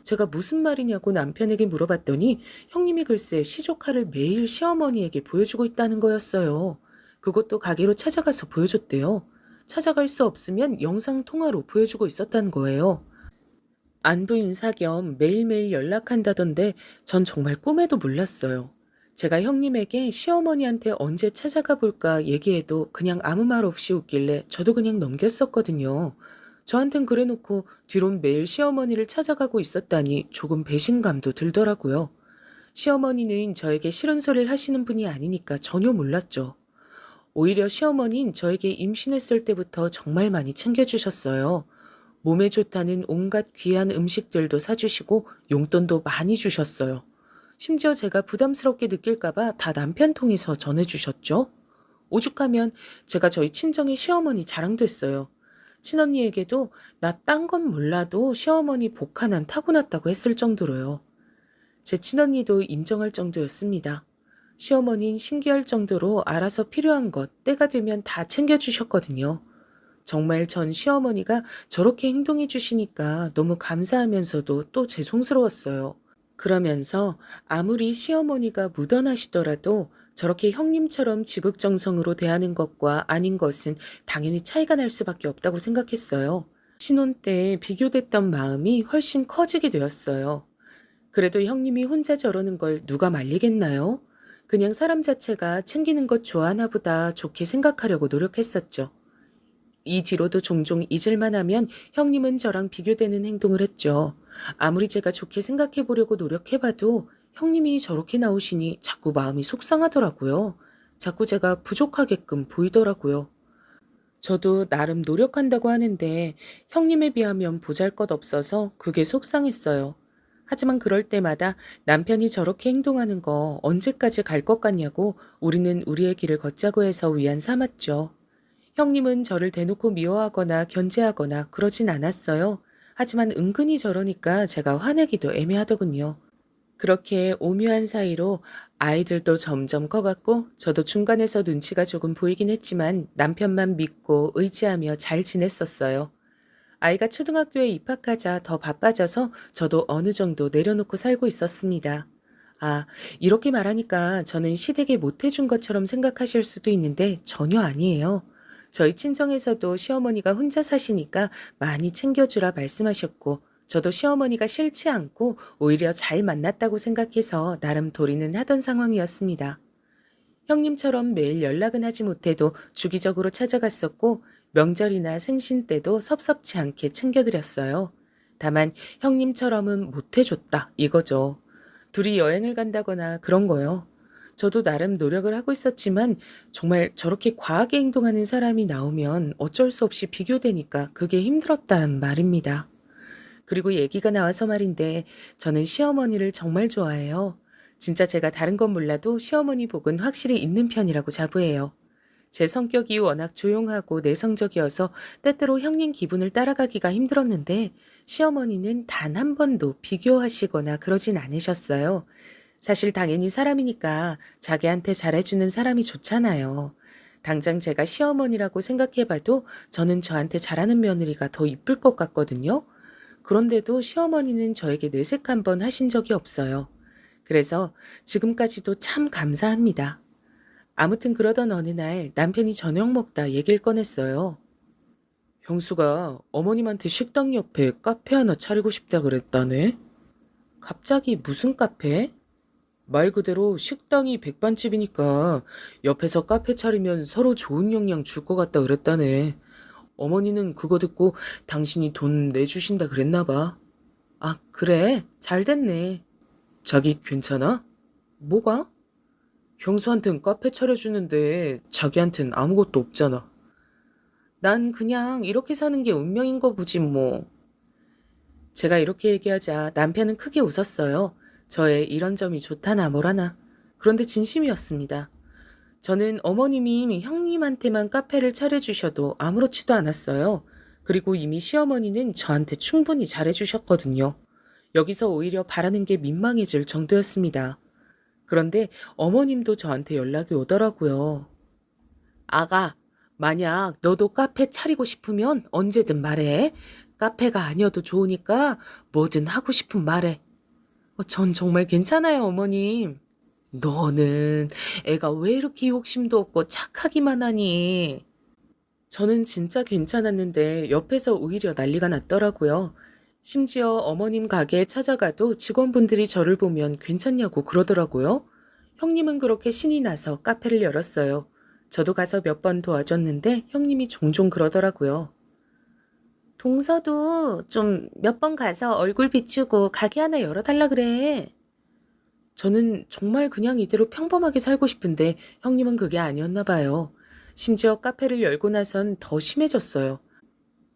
제가 무슨 말이냐고 남편에게 물어봤더니 형님이 글쎄 시조카를 매일 시어머니에게 보여주고 있다는 거였어요. 그것도 가게로 찾아가서 보여줬대요. 찾아갈 수 없으면 영상통화로 보여주고 있었다는 거예요. 안부 인사 겸 매일매일 연락한다던데 전 정말 꿈에도 몰랐어요. 제가 형님에게 시어머니한테 언제 찾아가 볼까 얘기해도 그냥 아무 말 없이 웃길래 저도 그냥 넘겼었거든요. 저한텐 그래놓고 뒤론 매일 시어머니를 찾아가고 있었다니 조금 배신감도 들더라고요. 시어머니는 저에게 싫은 소리를 하시는 분이 아니니까 전혀 몰랐죠. 오히려 시어머니는 저에게 임신했을 때부터 정말 많이 챙겨주셨어요. 몸에 좋다는 온갖 귀한 음식들도 사주시고 용돈도 많이 주셨어요. 심지어 제가 부담스럽게 느낄까봐 다 남편 통해서 전해주셨죠. 오죽하면 제가 저희 친정의 시어머니 자랑됐어요. 친언니에게도 나 딴 건 몰라도 시어머니 복 하나는 타고났다고 했을 정도로요. 제 친언니도 인정할 정도였습니다. 시어머니는 신기할 정도로 알아서 필요한 것 때가 되면 다 챙겨주셨거든요. 정말 전 시어머니가 저렇게 행동해 주시니까 너무 감사하면서도 또 죄송스러웠어요. 그러면서 아무리 시어머니가 무던하시더라도 저렇게 형님처럼 지극정성으로 대하는 것과 아닌 것은 당연히 차이가 날 수밖에 없다고 생각했어요. 신혼 때 비교됐던 마음이 훨씬 커지게 되었어요. 그래도 형님이 혼자 저러는 걸 누가 말리겠나요? 그냥 사람 자체가 챙기는 것 좋아하나 보다 좋게 생각하려고 노력했었죠. 이 뒤로도 종종 잊을만 하면 형님은 저랑 비교되는 행동을 했죠. 아무리 제가 좋게 생각해 보려고 노력해봐도 형님이 저렇게 나오시니 자꾸 마음이 속상하더라고요. 자꾸 제가 부족하게끔 보이더라고요. 저도 나름 노력한다고 하는데 형님에 비하면 보잘것없어서 그게 속상했어요. 하지만 그럴 때마다 남편이 저렇게 행동하는 거 언제까지 갈 것 같냐고 우리는 우리의 길을 걷자고 해서 위안 삼았죠. 형님은 저를 대놓고 미워하거나 견제하거나 그러진 않았어요. 하지만 은근히 저러니까 제가 화내기도 애매하더군요. 그렇게 오묘한 사이로 아이들도 점점 커갔고 저도 중간에서 눈치가 조금 보이긴 했지만 남편만 믿고 의지하며 잘 지냈었어요. 아이가 초등학교에 입학하자 더 바빠져서 저도 어느 정도 내려놓고 살고 있었습니다. 아, 이렇게 말하니까 저는 시댁에 못해준 것처럼 생각하실 수도 있는데 전혀 아니에요. 저희 친정에서도 시어머니가 혼자 사시니까 많이 챙겨주라 말씀하셨고 저도 시어머니가 싫지 않고 오히려 잘 만났다고 생각해서 나름 도리는 하던 상황이었습니다. 형님처럼 매일 연락은 하지 못해도 주기적으로 찾아갔었고 명절이나 생신 때도 섭섭치 않게 챙겨드렸어요. 다만 형님처럼은 못해줬다 이거죠. 둘이 여행을 간다거나 그런 거요. 저도 나름 노력을 하고 있었지만 정말 저렇게 과하게 행동하는 사람이 나오면 어쩔 수 없이 비교되니까 그게 힘들었다는 말입니다. 그리고 얘기가 나와서 말인데 저는 시어머니를 정말 좋아해요. 진짜 제가 다른 건 몰라도 시어머니 복은 확실히 있는 편이라고 자부해요. 제 성격이 워낙 조용하고 내성적이어서 때때로 형님 기분을 따라가기가 힘들었는데 시어머니는 단 한 번도 비교하시거나 그러진 않으셨어요. 사실 당연히 사람이니까 자기한테 잘해주는 사람이 좋잖아요. 당장 제가 시어머니라고 생각해봐도 저는 저한테 잘하는 며느리가 더 이쁠 것 같거든요. 그런데도 시어머니는 저에게 내색 한 번 하신 적이 없어요. 그래서 지금까지도 참 감사합니다. 아무튼 그러던 어느 날 남편이 저녁 먹다 얘기를 꺼냈어요. 형수가 어머님한테 식당 옆에 카페 하나 차리고 싶다 그랬다네. 갑자기 무슨 카페? 말 그대로 식당이 백반집이니까 옆에서 카페 차리면 서로 좋은 영향 줄 것 같다 그랬다네. 어머니는 그거 듣고 당신이 돈 내주신다 그랬나 봐. 아, 그래? 잘 됐네. 자기 괜찮아? 뭐가? 형수한텐 카페 차려주는데 자기한텐 아무것도 없잖아. 난 그냥 이렇게 사는 게 운명인 거 보지 뭐. 제가 이렇게 얘기하자 남편은 크게 웃었어요. 저의 이런 점이 좋다나 뭐라나. 그런데 진심이었습니다. 저는 어머님이 형님한테만 카페를 차려주셔도 아무렇지도 않았어요. 그리고 이미 시어머니는 저한테 충분히 잘해주셨거든요. 여기서 오히려 바라는 게 민망해질 정도였습니다. 그런데 어머님도 저한테 연락이 오더라고요. 아가, 만약 너도 카페 차리고 싶으면 언제든 말해. 카페가 아니어도 좋으니까 뭐든 하고 싶은 말해. 전 정말 괜찮아요, 어머님. 너는 애가 왜 이렇게 욕심도 없고 착하기만 하니? 저는 진짜 괜찮았는데 옆에서 오히려 난리가 났더라고요. 심지어 어머님 가게에 찾아가도 직원분들이 저를 보면 괜찮냐고 그러더라고요. 형님은 그렇게 신이 나서 카페를 열었어요. 저도 가서 몇 번 도와줬는데 형님이 종종 그러더라고요. 동서도 좀 몇 번 가서 얼굴 비추고 가게 하나 열어달라 그래. 저는 정말 그냥 이대로 평범하게 살고 싶은데 형님은 그게 아니었나 봐요. 심지어 카페를 열고 나선 더 심해졌어요.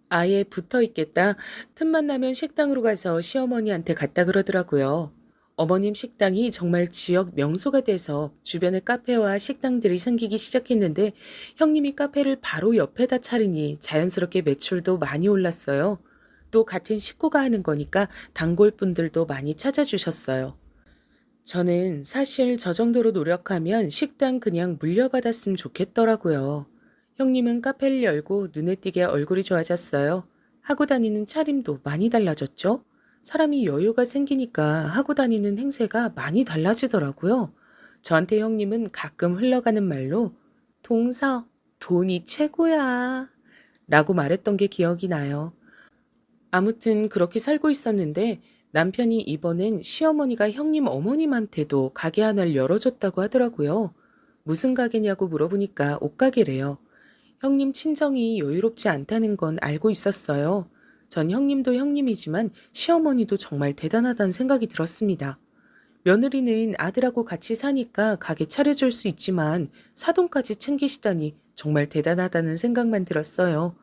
아예 붙어 있겠다. 틈만 나면 식당으로 가서 시어머니한테 갔다 그러더라고요. 어머님 식당이 정말 지역 명소가 돼서 주변에 카페와 식당들이 생기기 시작했는데 형님이 카페를 바로 옆에다 차리니 자연스럽게 매출도 많이 올랐어요. 또 같은 식구가 하는 거니까 단골분들도 많이 찾아주셨어요. 저는 사실 저 정도로 노력하면 식당 그냥 물려받았으면 좋겠더라고요. 형님은 카페를 열고 눈에 띄게 얼굴이 좋아졌어요. 하고 다니는 차림도 많이 달라졌죠. 사람이 여유가 생기니까 하고 다니는 행세가 많이 달라지더라고요. 저한테 형님은 가끔 흘러가는 말로 동서, 돈이 최고야 라고 말했던 게 기억이 나요. 아무튼 그렇게 살고 있었는데 남편이 이번엔 시어머니가 형님 어머님한테도 가게 하나를 열어줬다고 하더라고요. 무슨 가게냐고 물어보니까 옷가게래요. 형님 친정이 여유롭지 않다는 건 알고 있었어요. 전 형님도 형님이지만 시어머니도 정말 대단하다는 생각이 들었습니다. 며느리는 아들하고 같이 사니까 가게 차려줄 수 있지만 사돈까지 챙기시다니 정말 대단하다는 생각만 들었어요.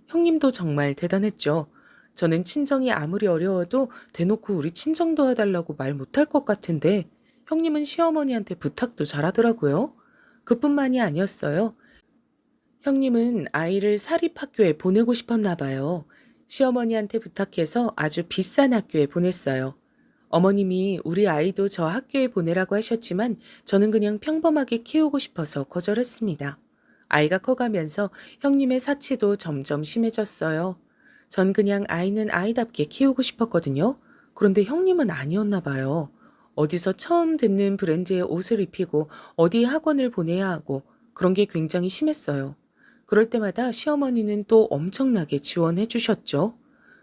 형님도 정말 대단했죠. 저는 친정이 아무리 어려워도 대놓고 우리 친정 도와달라고 말 못할 것 같은데 형님은 시어머니한테 부탁도 잘하더라고요. 그뿐만이 아니었어요. 형님은 아이를 사립학교에 보내고 싶었나 봐요. 시어머니한테 부탁해서 아주 비싼 학교에 보냈어요. 어머님이 우리 아이도 저 학교에 보내라고 하셨지만 저는 그냥 평범하게 키우고 싶어서 거절했습니다. 아이가 커가면서 형님의 사치도 점점 심해졌어요. 전 그냥 아이는 아이답게 키우고 싶었거든요. 그런데 형님은 아니었나 봐요. 어디서 처음 듣는 브랜드의 옷을 입히고 어디 학원을 보내야 하고 그런 게 굉장히 심했어요. 그럴 때마다 시어머니는 또 엄청나게 지원해 주셨죠.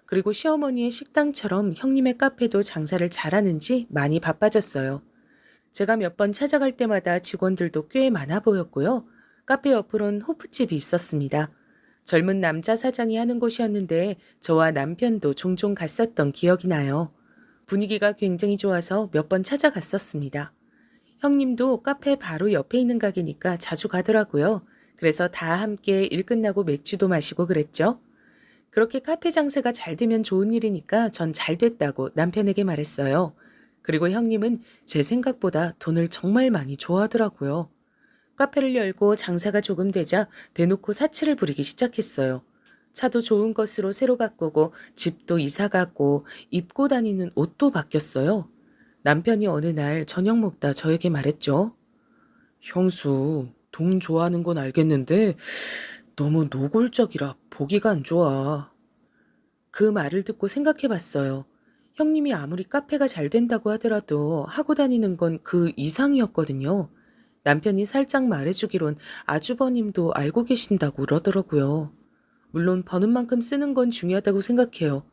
그리고 시어머니의 식당처럼 형님의 카페도 장사를 잘하는지 많이 바빠졌어요. 제가 몇 번 찾아갈 때마다 직원들도 꽤 많아 보였고요. 카페 옆으론 호프집이 있었습니다. 젊은 남자 사장이 하는 곳이었는데 저와 남편도 종종 갔었던 기억이 나요. 분위기가 굉장히 좋아서 몇 번 찾아갔었습니다. 형님도 카페 바로 옆에 있는 가게니까 자주 가더라고요. 그래서 다 함께 일 끝나고 맥주도 마시고 그랬죠. 그렇게 카페 장사가 잘 되면 좋은 일이니까 전 잘 됐다고 남편에게 말했어요. 그리고 형님은 제 생각보다 돈을 정말 많이 좋아하더라고요. 카페를 열고 장사가 조금 되자 대놓고 사치를 부리기 시작했어요. 차도 좋은 것으로 새로 바꾸고 집도 이사 가고 입고 다니는 옷도 바뀌었어요. 남편이 어느 날 저녁 먹다 저에게 말했죠. 형수, 돈 좋아하는 건 알겠는데 너무 노골적이라 보기가 안 좋아. 그 말을 듣고 생각해 봤어요. 형님이 아무리 카페가 잘 된다고 하더라도 하고 다니는 건 그 이상이었거든요. 남편이 살짝 말해주기론 아주버님도 알고 계신다고 그러더라고요. 물론 버는 만큼 쓰는 건 중요하다고 생각해요.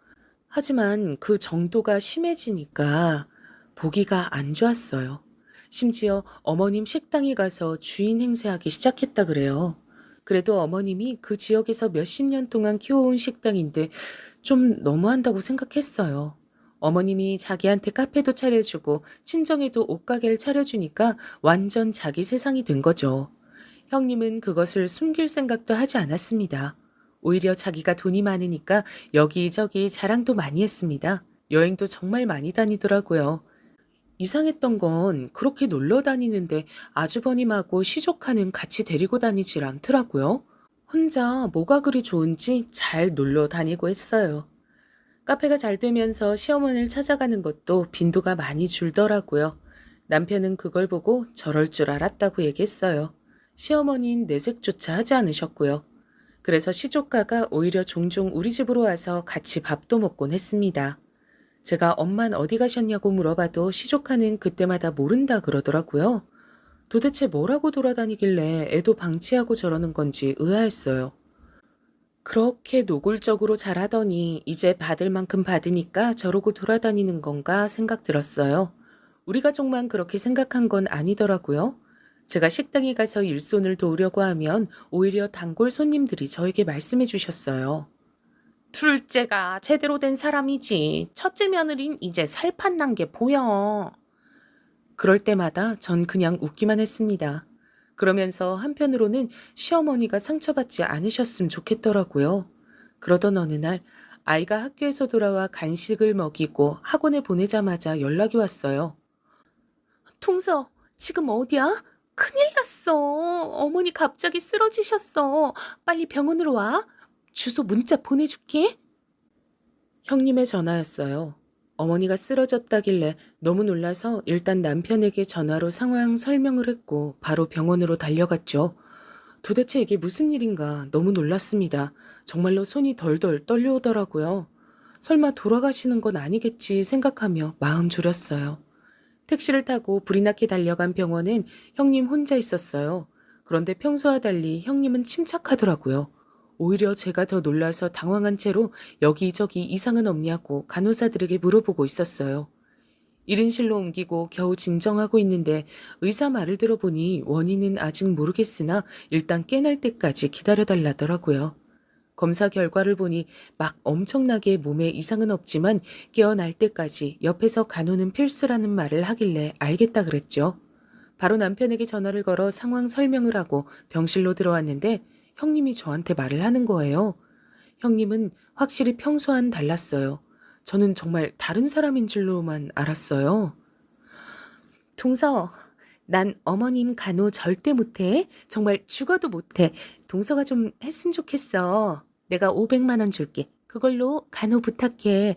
하지만 그 정도가 심해지니까 보기가 안 좋았어요. 심지어 어머님 식당에 가서 주인 행세하기 시작했다 그래요. 그래도 어머님이 그 지역에서 몇십 년 동안 키워온 식당인데 좀 너무한다고 생각했어요. 어머님이 자기한테 카페도 차려주고 친정에도 옷가게를 차려주니까 완전 자기 세상이 된 거죠. 형님은 그것을 숨길 생각도 하지 않았습니다. 오히려 자기가 돈이 많으니까 여기저기 자랑도 많이 했습니다. 여행도 정말 많이 다니더라고요. 이상했던 건 그렇게 놀러 다니는데 아주버님하고 시조카는 같이 데리고 다니질 않더라고요. 혼자 뭐가 그리 좋은지 잘 놀러 다니고 했어요. 카페가 잘 되면서 시어머니를 찾아가는 것도 빈도가 많이 줄더라고요. 남편은 그걸 보고 저럴 줄 알았다고 얘기했어요. 시어머니는 내색조차 하지 않으셨고요. 그래서 시조카가 오히려 종종 우리 집으로 와서 같이 밥도 먹곤 했습니다. 제가 엄만 어디 가셨냐고 물어봐도 시조카는 그때마다 모른다 그러더라고요. 도대체 뭐라고 돌아다니길래 애도 방치하고 저러는 건지 의아했어요. 그렇게 노골적으로 잘하더니 이제 받을 만큼 받으니까 저러고 돌아다니는 건가 생각 들었어요. 우리 가족만 그렇게 생각한 건 아니더라고요. 제가 식당에 가서 일손을 도우려고 하면 오히려 단골 손님들이 저에게 말씀해 주셨어요. 둘째가 제대로 된 사람이지. 첫째 며느린 이제 살판 난 게 보여. 그럴 때마다 전 그냥 웃기만 했습니다. 그러면서 한편으로는 시어머니가 상처받지 않으셨으면 좋겠더라고요. 그러던 어느 날 아이가 학교에서 돌아와 간식을 먹이고 학원에 보내자마자 연락이 왔어요. 동서, 지금 어디야? 큰일 났어. 어머니 갑자기 쓰러지셨어. 빨리 병원으로 와. 주소 문자 보내줄게. 형님의 전화였어요. 어머니가 쓰러졌다길래 너무 놀라서 일단 남편에게 전화로 상황 설명을 했고 바로 병원으로 달려갔죠. 도대체 이게 무슨 일인가 너무 놀랐습니다. 정말로 손이 덜덜 떨려오더라고요. 설마 돌아가시는 건 아니겠지 생각하며 마음 졸였어요. 택시를 타고 불이 나게 달려간 병원엔 형님 혼자 있었어요. 그런데 평소와 달리 형님은 침착하더라고요. 오히려 제가 더 놀라서 당황한 채로 여기저기 이상은 없냐고 간호사들에게 물어보고 있었어요. 1인실로 옮기고 겨우 진정하고 있는데 의사 말을 들어보니 원인은 아직 모르겠으나 일단 깨날 때까지 기다려달라더라고요. 검사 결과를 보니 막 엄청나게 몸에 이상은 없지만 깨어날 때까지 옆에서 간호는 필수라는 말을 하길래 알겠다 그랬죠. 바로 남편에게 전화를 걸어 상황 설명을 하고 병실로 들어왔는데 형님이 저한테 말을 하는 거예요. 형님은 확실히 평소와는 달랐어요. 저는 정말 다른 사람인 줄로만 알았어요. 동서, 난 어머님 간호 절대 못해. 정말 죽어도 못해. 동서가 좀 했으면 좋겠어. 내가 500만 원 줄게. 그걸로 간호 부탁해.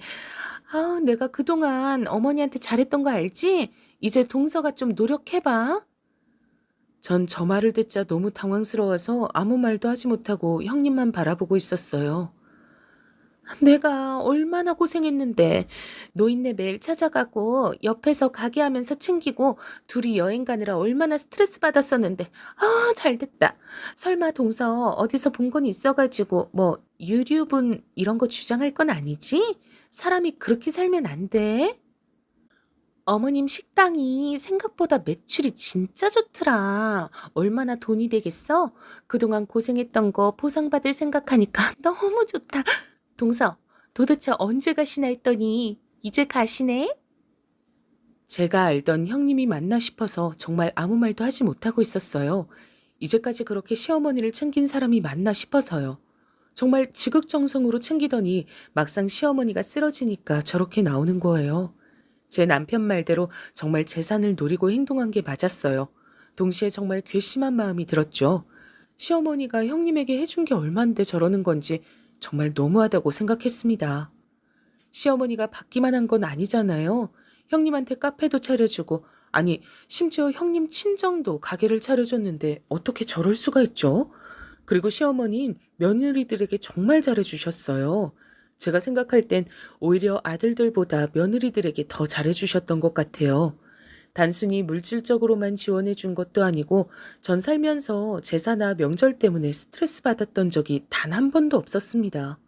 아, 내가 그동안 어머니한테 잘했던 거 알지? 이제 동서가 좀 노력해봐. 전 저 말을 듣자 너무 당황스러워서 아무 말도 하지 못하고 형님만 바라보고 있었어요. 내가 얼마나 고생했는데 노인네 매일 찾아가고 옆에서 가게 하면서 챙기고 둘이 여행 가느라 얼마나 스트레스 받았었는데 아 잘됐다. 설마 동서 어디서 본 건 있어가지고 뭐 유류분 이런 거 주장할 건 아니지? 사람이 그렇게 살면 안 돼. 어머님 식당이 생각보다 매출이 진짜 좋더라. 얼마나 돈이 되겠어? 그동안 고생했던 거 보상받을 생각하니까 너무 좋다. 동서, 도대체 언제 가시나 했더니 이제 가시네? 제가 알던 형님이 맞나 싶어서 정말 아무 말도 하지 못하고 있었어요. 이제까지 그렇게 시어머니를 챙긴 사람이 맞나 싶어서요. 정말 지극정성으로 챙기더니 막상 시어머니가 쓰러지니까 저렇게 나오는 거예요. 제 남편 말대로 정말 재산을 노리고 행동한 게 맞았어요. 동시에 정말 괘씸한 마음이 들었죠. 시어머니가 형님에게 해준 게 얼만데 저러는 건지 정말 너무하다고 생각했습니다. 시어머니가 받기만 한 건 아니잖아요. 형님한테 카페도 차려주고, 아니, 심지어 형님 친정도 가게를 차려줬는데 어떻게 저럴 수가 있죠? 그리고 시어머니는 며느리들에게 정말 잘해주셨어요. 제가 생각할 땐 오히려 아들들보다 며느리들에게 더 잘해주셨던 것 같아요. 단순히 물질적으로만 지원해 준 것도 아니고 전 살면서 제사나 명절 때문에 스트레스 받았던 적이 단 한 번도 없었습니다.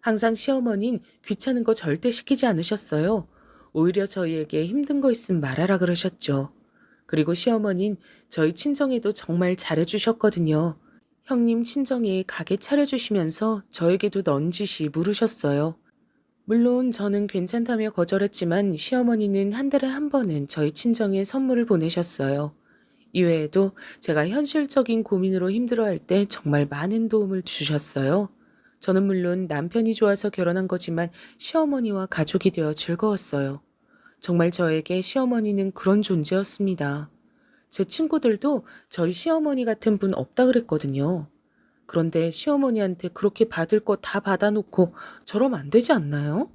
항상 시어머니는 귀찮은 거 절대 시키지 않으셨어요. 오히려 저희에게 힘든 거 있으면 말하라 그러셨죠. 그리고 시어머니는 저희 친정에도 정말 잘해주셨거든요. 형님 친정에 가게 차려주시면서 저에게도 넌지시 물으셨어요. 물론 저는 괜찮다며 거절했지만 시어머니는 한 달에 한 번은 저희 친정에 선물을 보내셨어요. 이외에도 제가 현실적인 고민으로 힘들어할 때 정말 많은 도움을 주셨어요. 저는 물론 남편이 좋아서 결혼한 거지만 시어머니와 가족이 되어 즐거웠어요. 정말 저에게 시어머니는 그런 존재였습니다. 제 친구들도 저희 시어머니 같은 분 없다 그랬거든요. 그런데 시어머니한테 그렇게 받을 거 다 받아놓고 저러면 안 되지 않나요?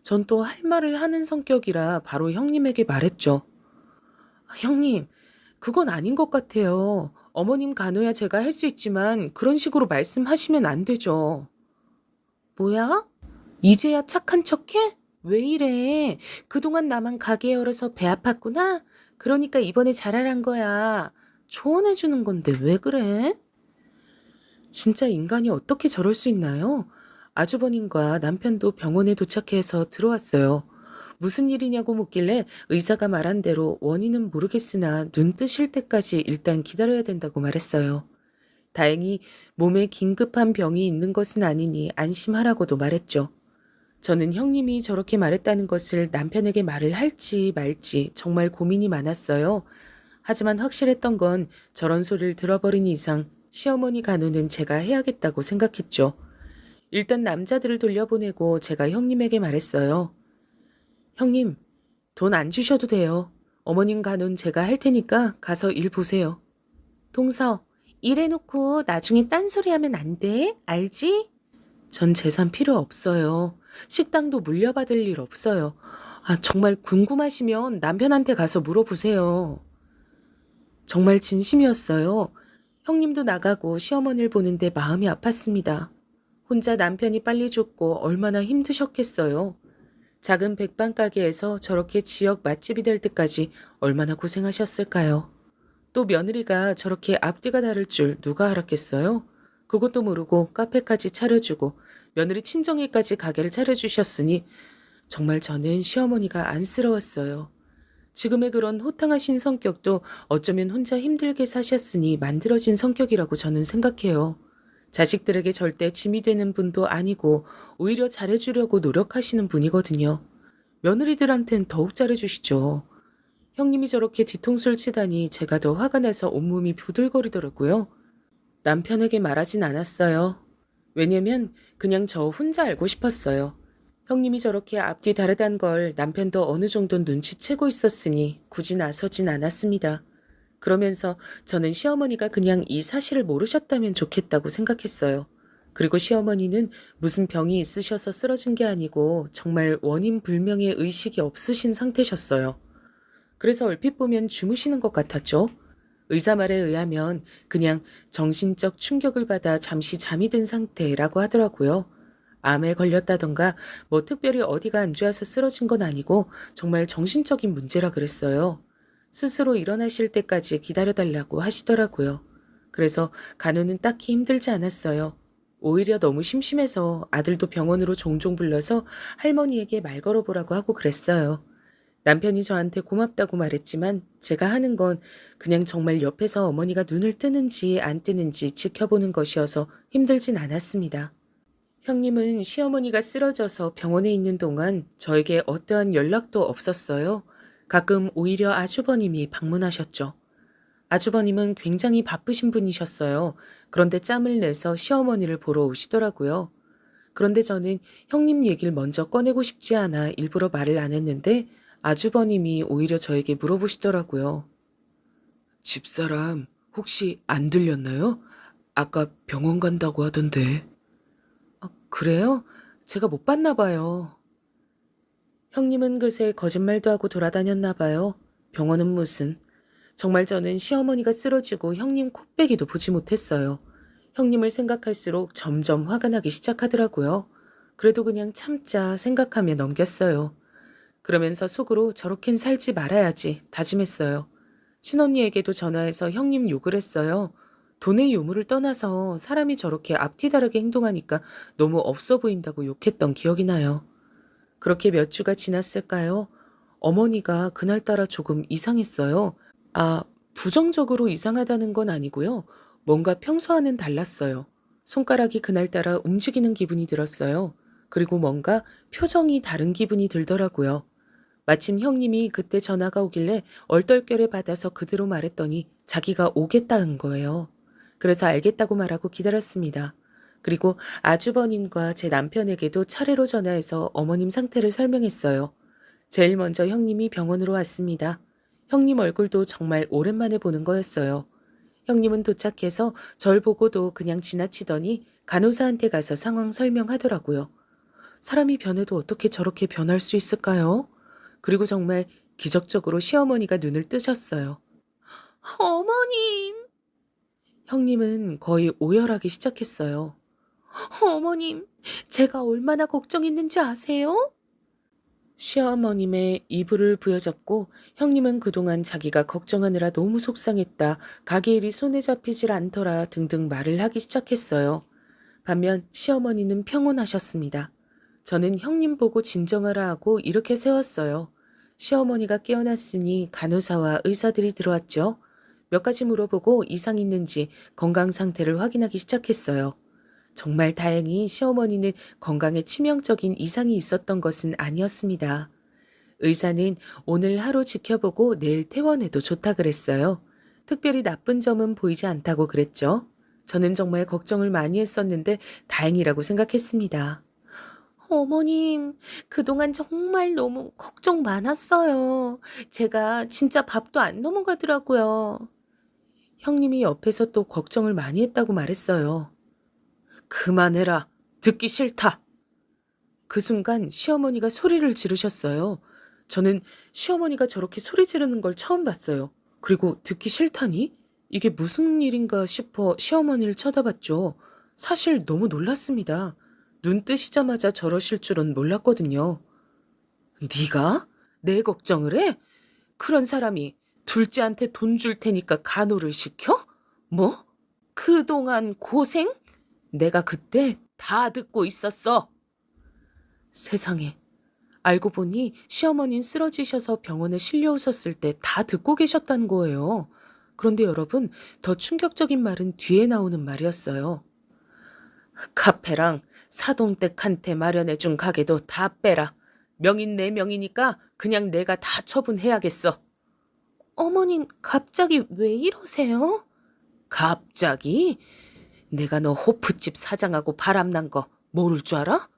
전 또 할 말을 하는 성격이라 바로 형님에게 말했죠. 형님, 그건 아닌 것 같아요. 어머님 간호야 제가 할 수 있지만 그런 식으로 말씀하시면 안 되죠. 뭐야? 이제야 착한 척해? 왜 이래? 그동안 나만 가게 열어서 배 아팠구나? 그러니까 이번에 잘하란 거야. 조언해주는 건데 왜 그래? 진짜 인간이 어떻게 저럴 수 있나요? 아주버님과 남편도 병원에 도착해서 들어왔어요. 무슨 일이냐고 묻길래 의사가 말한 대로 원인은 모르겠으나 눈 뜨실 때까지 일단 기다려야 된다고 말했어요. 다행히 몸에 긴급한 병이 있는 것은 아니니 안심하라고도 말했죠. 저는 형님이 저렇게 말했다는 것을 남편에게 말을 할지 말지 정말 고민이 많았어요. 하지만 확실했던 건 저런 소리를 들어버린 이상 시어머니 간호는 제가 해야겠다고 생각했죠. 일단 남자들을 돌려보내고 제가 형님에게 말했어요. 형님, 돈 안 주셔도 돼요. 어머님 간호는 제가 할 테니까 가서 일 보세요. 동서, 일해놓고 나중에 딴소리 하면 안 돼. 알지? 전 재산 필요 없어요. 식당도 물려받을 일 없어요. 정말 궁금하시면 남편한테 가서 물어보세요. 정말 진심이었어요. 형님도 나가고 시어머니를 보는데 마음이 아팠습니다. 혼자 남편이 빨리 죽고 얼마나 힘드셨겠어요. 작은 백반 가게에서 저렇게 지역 맛집이 될 때까지 얼마나 고생하셨을까요? 또 며느리가 저렇게 앞뒤가 다를 줄 누가 알았겠어요? 그것도 모르고 카페까지 차려주고 며느리 친정에까지 가게를 차려주셨으니 정말 저는 시어머니가 안쓰러웠어요. 지금의 그런 호탕하신 성격도 어쩌면 혼자 힘들게 사셨으니 만들어진 성격이라고 저는 생각해요. 자식들에게 절대 짐이 되는 분도 아니고 오히려 잘해주려고 노력하시는 분이거든요. 며느리들한텐 더욱 잘해주시죠. 형님이 저렇게 뒤통수를 치다니 제가 더 화가 나서 온몸이 부들거리더라고요. 남편에게 말하진 않았어요. 왜냐면 그냥 저 혼자 알고 싶었어요. 형님이 저렇게 앞뒤 다르단 걸 남편도 어느 정도 눈치채고 있었으니 굳이 나서진 않았습니다. 그러면서 저는 시어머니가 그냥 이 사실을 모르셨다면 좋겠다고 생각했어요. 그리고 시어머니는 무슨 병이 있으셔서 쓰러진 게 아니고 정말 원인 불명의 의식이 없으신 상태셨어요. 그래서 얼핏 보면 주무시는 것 같았죠. 의사 말에 의하면 그냥 정신적 충격을 받아 잠시 잠이 든 상태라고 하더라고요. 암에 걸렸다던가 뭐 특별히 어디가 안 좋아서 쓰러진 건 아니고 정말 정신적인 문제라 그랬어요. 스스로 일어나실 때까지 기다려달라고 하시더라고요. 그래서 간호는 딱히 힘들지 않았어요. 오히려 너무 심심해서 아들도 병원으로 종종 불러서 할머니에게 말 걸어보라고 하고 그랬어요. 남편이 저한테 고맙다고 말했지만 제가 하는 건 그냥 정말 옆에서 어머니가 눈을 뜨는지 안 뜨는지 지켜보는 것이어서 힘들진 않았습니다. 형님은 시어머니가 쓰러져서 병원에 있는 동안 저에게 어떠한 연락도 없었어요. 가끔 오히려 아주버님이 방문하셨죠. 아주버님은 굉장히 바쁘신 분이셨어요. 그런데 짬을 내서 시어머니를 보러 오시더라고요. 그런데 저는 형님 얘기를 먼저 꺼내고 싶지 않아 일부러 말을 안 했는데 아주버님이 오히려 저에게 물어보시더라고요. 집사람 혹시 안 들렸나요? 아까 병원 간다고 하던데. 그래요? 제가 못 봤나 봐요. 형님은 그새 거짓말도 하고 돌아다녔나 봐요. 병원은 무슨. 정말 저는 시어머니가 쓰러지고 형님 코빼기도 보지 못했어요. 형님을 생각할수록 점점 화가 나기 시작하더라고요. 그래도 그냥 참자 생각하며 넘겼어요. 그러면서 속으로 저렇겐 살지 말아야지 다짐했어요. 친언니에게도 전화해서 형님 욕을 했어요. 돈의 유무를 떠나서 사람이 저렇게 앞뒤 다르게 행동하니까 너무 없어 보인다고 욕했던 기억이 나요. 그렇게 몇 주가 지났을까요? 어머니가 그날따라 조금 이상했어요. 부정적으로 이상하다는 건 아니고요. 뭔가 평소와는 달랐어요. 손가락이 그날따라 움직이는 기분이 들었어요. 그리고 뭔가 표정이 다른 기분이 들더라고요. 마침 형님이 그때 전화가 오길래 얼떨결에 받아서 그대로 말했더니 자기가 오겠다는 거예요. 그래서 알겠다고 말하고 기다렸습니다. 그리고 아주버님과 제 남편에게도 차례로 전화해서 어머님 상태를 설명했어요. 제일 먼저 형님이 병원으로 왔습니다. 형님 얼굴도 정말 오랜만에 보는 거였어요. 형님은 도착해서 절 보고도 그냥 지나치더니 간호사한테 가서 상황 설명하더라고요. 사람이 변해도 어떻게 저렇게 변할 수 있을까요? 그리고 정말 기적적으로 시어머니가 눈을 뜨셨어요. 어머님! 형님은 거의 오열하기 시작했어요. 어머님, 제가 얼마나 걱정했는지 아세요? 시어머님의 이불을 부여잡고 형님은 그동안 자기가 걱정하느라 너무 속상했다, 가게 일이 손에 잡히질 않더라 등등 말을 하기 시작했어요. 반면 시어머니는 평온하셨습니다. 저는 형님 보고 진정하라 하고 이렇게 세웠어요. 시어머니가 깨어났으니 간호사와 의사들이 들어왔죠. 몇 가지 물어보고 이상 있는지 건강 상태를 확인하기 시작했어요. 정말 다행히 시어머니는 건강에 치명적인 이상이 있었던 것은 아니었습니다. 의사는 오늘 하루 지켜보고 내일 퇴원해도 좋다 그랬어요. 특별히 나쁜 점은 보이지 않다고 그랬죠. 저는 정말 걱정을 많이 했었는데 다행이라고 생각했습니다. 어머님, 그동안 정말 너무 걱정 많았어요. 제가 진짜 밥도 안 넘어가더라고요. 형님이 옆에서 또 걱정을 많이 했다고 말했어요. 그만해라. 듣기 싫다. 그 순간 시어머니가 소리를 지르셨어요. 저는 시어머니가 저렇게 소리 지르는 걸 처음 봤어요. 그리고 듣기 싫다니? 이게 무슨 일인가 싶어 시어머니를 쳐다봤죠. 사실 너무 놀랐습니다. 눈 뜨시자마자 저러실 줄은 몰랐거든요. 네가? 내 걱정을 해? 그런 사람이 둘째한테 돈 줄 테니까 간호를 시켜? 뭐? 그동안 고생? 내가 그때 다 듣고 있었어. 세상에. 알고 보니 시어머니는 쓰러지셔서 병원에 실려오셨을 때 다 듣고 계셨다는 거예요. 그런데 여러분, 더 충격적인 말은 뒤에 나오는 말이었어요. 카페랑 사돈댁한테 마련해준 가게도 다 빼라. 명인 내 명이니까 그냥 내가 다 처분해야겠어. 어머님, 갑자기 왜 이러세요? 갑자기? 내가 너 호프집 사장하고 바람난 거 모를 줄 알아?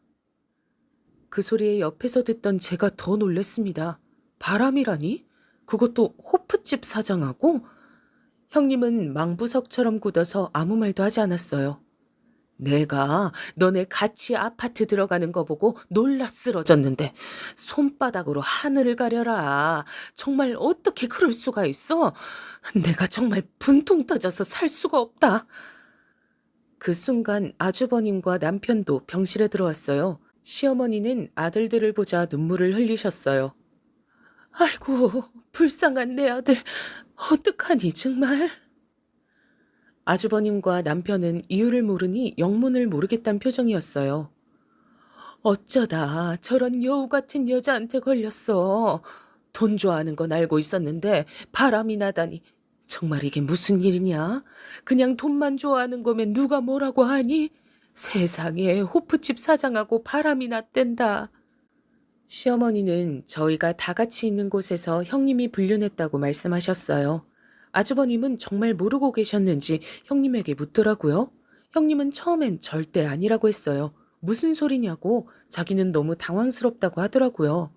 그 소리에 옆에서 듣던 제가 더 놀랬습니다. 바람이라니? 그것도 호프집 사장하고? 형님은 망부석처럼 굳어서 아무 말도 하지 않았어요. 내가 너네 같이 아파트 들어가는 거 보고 놀라 쓰러졌는데 손바닥으로 하늘을 가려라. 정말 어떻게 그럴 수가 있어? 내가 정말 분통 터져서 살 수가 없다. 그 순간 아주버님과 남편도 병실에 들어왔어요. 시어머니는 아들들을 보자 눈물을 흘리셨어요. 아이고, 불쌍한 내 아들. 어떡하니 정말. 아주버님과 남편은 이유를 모르니 영문을 모르겠다는 표정이었어요. 어쩌다 저런 여우 같은 여자한테 걸렸어. 돈 좋아하는 건 알고 있었는데 바람이 나다니. 정말 이게 무슨 일이냐? 그냥 돈만 좋아하는 거면 누가 뭐라고 하니? 세상에 호프집 사장하고 바람이 났댄다. 시어머니는 저희가 다 같이 있는 곳에서 형님이 불륜했다고 말씀하셨어요. 아주버님은 정말 모르고 계셨는지 형님에게 묻더라고요. 형님은 처음엔 절대 아니라고 했어요. 무슨 소리냐고 자기는 너무 당황스럽다고 하더라고요.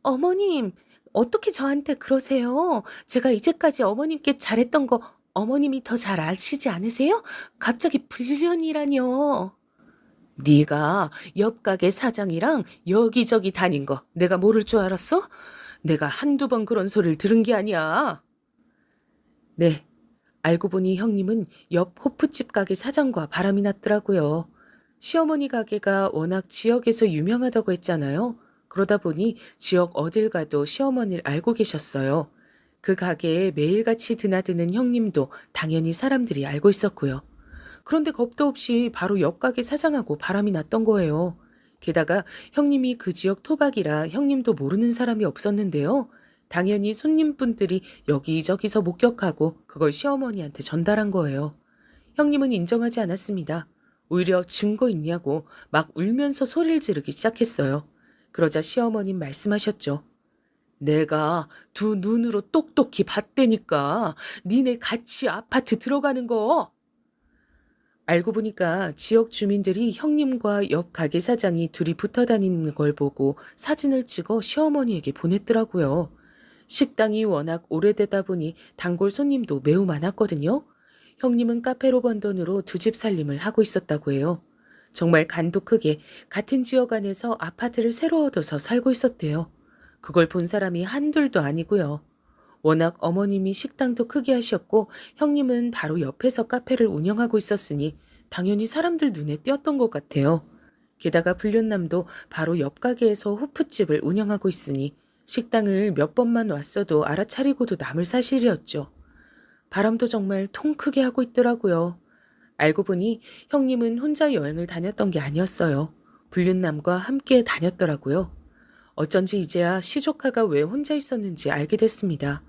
어머님, 어떻게 저한테 그러세요? 제가 이제까지 어머님께 잘했던 거 어머님이 더 잘 아시지 않으세요? 갑자기 불륜이라뇨. 네가 옆 가게 사장이랑 여기저기 다닌 거 내가 모를 줄 알았어? 내가 한두 번 그런 소리를 들은 게 아니야. 네, 알고 보니 형님은 옆 호프집 가게 사장과 바람이 났더라고요. 시어머니 가게가 워낙 지역에서 유명하다고 했잖아요. 그러다 보니 지역 어딜 가도 시어머니를 알고 계셨어요. 그 가게에 매일같이 드나드는 형님도 당연히 사람들이 알고 있었고요. 그런데 겁도 없이 바로 옆 가게 사장하고 바람이 났던 거예요. 게다가 형님이 그 지역 토박이라 형님도 모르는 사람이 없었는데요. 당연히 손님분들이 여기저기서 목격하고 그걸 시어머니한테 전달한 거예요. 형님은 인정하지 않았습니다. 오히려 증거 있냐고 막 울면서 소리를 지르기 시작했어요. 그러자 시어머님 말씀하셨죠. 내가 두 눈으로 똑똑히 봤다니까. 니네 같이 아파트 들어가는 거. 알고 보니까 지역 주민들이 형님과 옆 가게 사장이 둘이 붙어 다니는 걸 보고 사진을 찍어 시어머니에게 보냈더라고요. 식당이 워낙 오래되다 보니 단골 손님도 매우 많았거든요. 형님은 카페로 번 돈으로 두 집 살림을 하고 있었다고 해요. 정말 간도 크게 같은 지역 안에서 아파트를 새로 얻어서 살고 있었대요. 그걸 본 사람이 한둘도 아니고요. 워낙 어머님이 식당도 크게 하셨고 형님은 바로 옆에서 카페를 운영하고 있었으니 당연히 사람들 눈에 띄었던 것 같아요. 게다가 불륜남도 바로 옆 가게에서 호프집을 운영하고 있으니 식당을 몇 번만 왔어도 알아차리고도 남을 사실이었죠. 바람도 정말 통 크게 하고 있더라고요. 알고 보니 형님은 혼자 여행을 다녔던 게 아니었어요. 불륜남과 함께 다녔더라고요. 어쩐지 이제야 시조카가 왜 혼자 있었는지 알게 됐습니다.